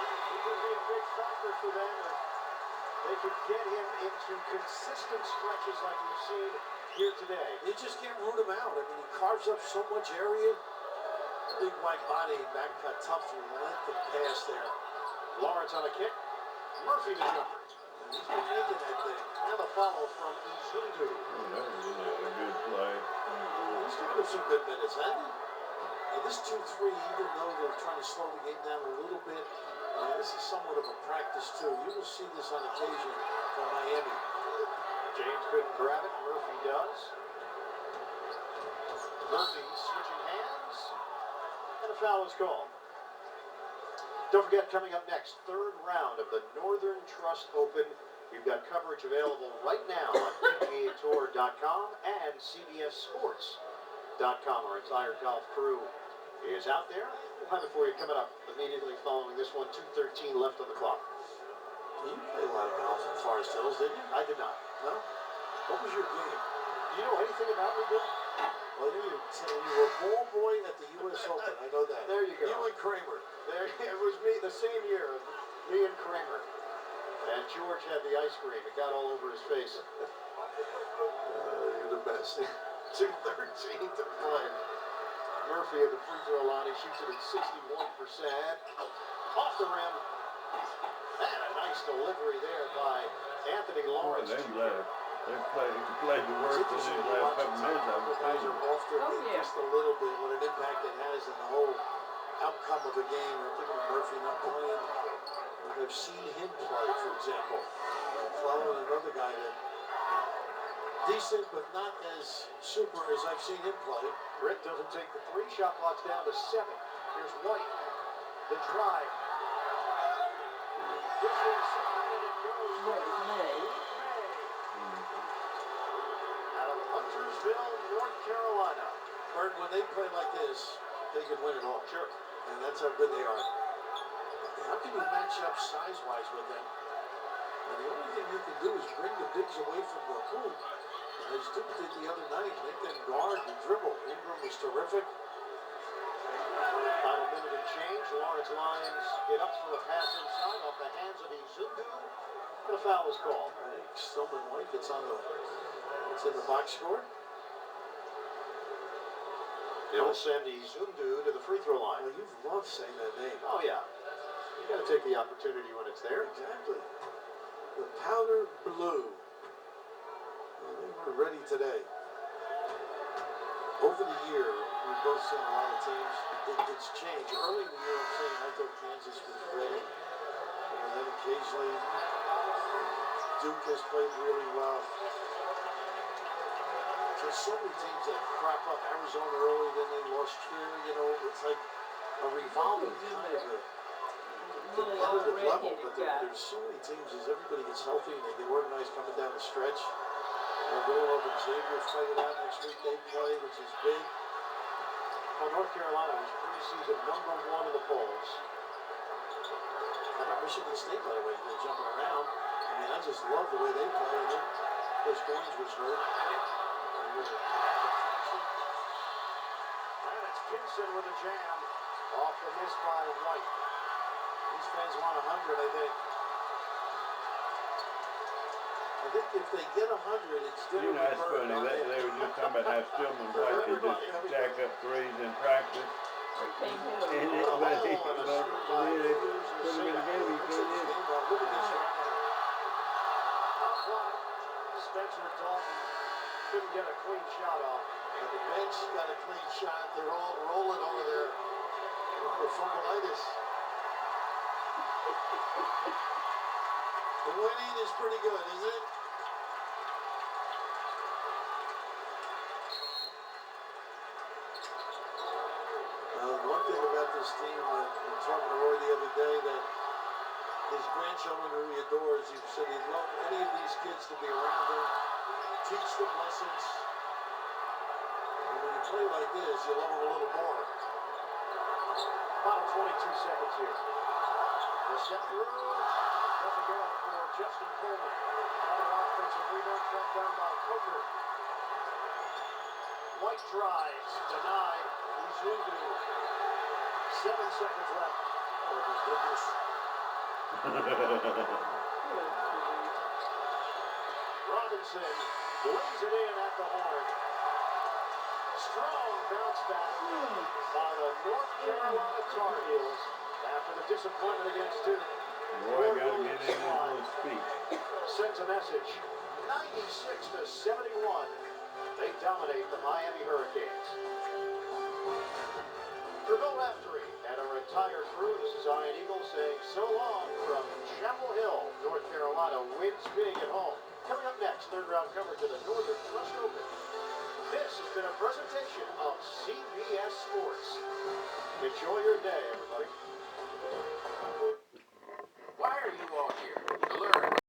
Speaker 1: He could be a big factor for them. They could get him into consistent stretches like we've seen here today.
Speaker 2: You just can't root him out. I mean, he carves up so much area. Big white body, back cut tough for length of pass there.
Speaker 1: Lawrence on a kick. Murphy to jumper.
Speaker 2: And he's been making that thing.
Speaker 1: And the follow from Izundu.
Speaker 4: Oh, that was a good play.
Speaker 2: He's giving him some good minutes, hasn't he? And this 2-3, even though they're trying to slow the game down a little bit, this is somewhat of a practice too. You will see this on occasion from Miami.
Speaker 1: James couldn't grab it. Murphy does. Murphy switching hands. And a foul is called. Don't forget, coming up next, third round of the Northern Trust Open. We've got coverage available right now on PGAtour.com and CBSSports.com. Our entire golf crew is out there. We'll have it for you coming up immediately following this one. 2:13 left on the clock.
Speaker 2: You played a lot of golf in Forest Hills, didn't you?
Speaker 1: I did not.
Speaker 2: No? What was your game?
Speaker 1: Do you know anything about me, Bill?
Speaker 2: Well, you were a ball boy at the U.S. Open. I know that.
Speaker 1: There you go.
Speaker 2: You and Kramer.
Speaker 1: There, it was me, the same year, me and Kramer. And George had the ice cream. It got all over his face.
Speaker 2: You're the best.
Speaker 1: 2:13 to play. Murphy at the free throw line. He shoots it at 61%. Off the rim. And a nice delivery there by Anthony
Speaker 4: Boy,
Speaker 1: Lawrence.
Speaker 4: they played the worst in these last couple minutes.
Speaker 2: The guys are off their
Speaker 3: Oh,
Speaker 2: game
Speaker 3: yeah.
Speaker 2: just a little bit. What an impact it has in the whole outcome of the game. I'm thinking of Murphy not playing. I've seen him play, for example. Following another guy that decent, but not as super as I've seen him play.
Speaker 1: Britt doesn't take the three. Shot clock's down to 7. Here's White. The drive. This inside and it goes.
Speaker 3: What is May?
Speaker 1: Out of Huntersville, North Carolina.
Speaker 2: Bert, when they play like this, they can win it all.
Speaker 1: Sure.
Speaker 2: And that's how good they are. How can you match up size-wise with them? And the only thing you can do is bring the bigs away from the hoop. As Duke did the other night, make them guard and dribble. Ingram was terrific.
Speaker 1: Final minute and change. Lawrence lines it up for a pass inside off the hands of Izundu. And a foul is called.
Speaker 2: I think Stillman White gets on the, it's in the box score.
Speaker 1: It'll send Izundu to the free throw line.
Speaker 2: Well, you've loved saying that name.
Speaker 1: Oh, yeah. You got to take the opportunity when it's there.
Speaker 2: Exactly. The powder blue. Well, they were ready today. Over the year, we've both seen a lot of teams. It's changed. Early in the year, I'm saying I thought Kansas was ready. And then occasionally, Duke has played really well. There's so many teams that crop up. Arizona early, then they lost here. You know, it's like a revolving kind of a competitive level. But there's so many teams as everybody gets healthy and they get organized coming down the stretch. Villanova and Xavier fight it out next week. They play, which is big.
Speaker 1: Well, North Carolina was preseason #1 in the polls.
Speaker 2: How about Michigan State, by the way? They're jumping around. I mean, I just love the way they play. And then Chris Goins was hurt.
Speaker 1: And it's Pinson with a jam. Off the miss by White.
Speaker 2: These fans want 100, I think. I think if they get 100, it's
Speaker 4: You
Speaker 2: dinner
Speaker 4: know,
Speaker 2: with
Speaker 4: it's
Speaker 2: Bird.
Speaker 4: funny. They were just talking about how Stillman White could just jack up threes in practice.
Speaker 3: Team who?
Speaker 4: And it, but he, but then they put him in the game, he couldn't hit.
Speaker 2: Look at this right now. Spencer Dalton couldn't get a clean shot off. And the bench got a clean shot. They're all rolling over there for fumbleitis. The winning is pretty good, isn't it? One thing about this team, we were talking to Roy the other day, that his grandchildren who he adores, he said he'd love any of these kids to be around him, teach them lessons. And when you play like this, you love them a little more. Final 22 seconds here. The step through doesn't go for Justin Coleman. Another offensive rebound tracked down by Coker. White drives, denied. Uzundu. 7 seconds left. Oh, my goodness. Robinson lays it in at the horn. Strong bounce back by the North Carolina Tar Heels after the disappointment against Duke.
Speaker 4: Boy, gotta get in his little speech.
Speaker 2: Sends a message. 96-71. They dominate the Miami Hurricanes. For Bill Raftery and our entire crew, this is Ian Eagle saying so long from Chapel Hill, North Carolina wins big at home. Coming up next, third round coverage of the Northern Trust Open. This has been a presentation of CBS Sports. Enjoy your day, everybody.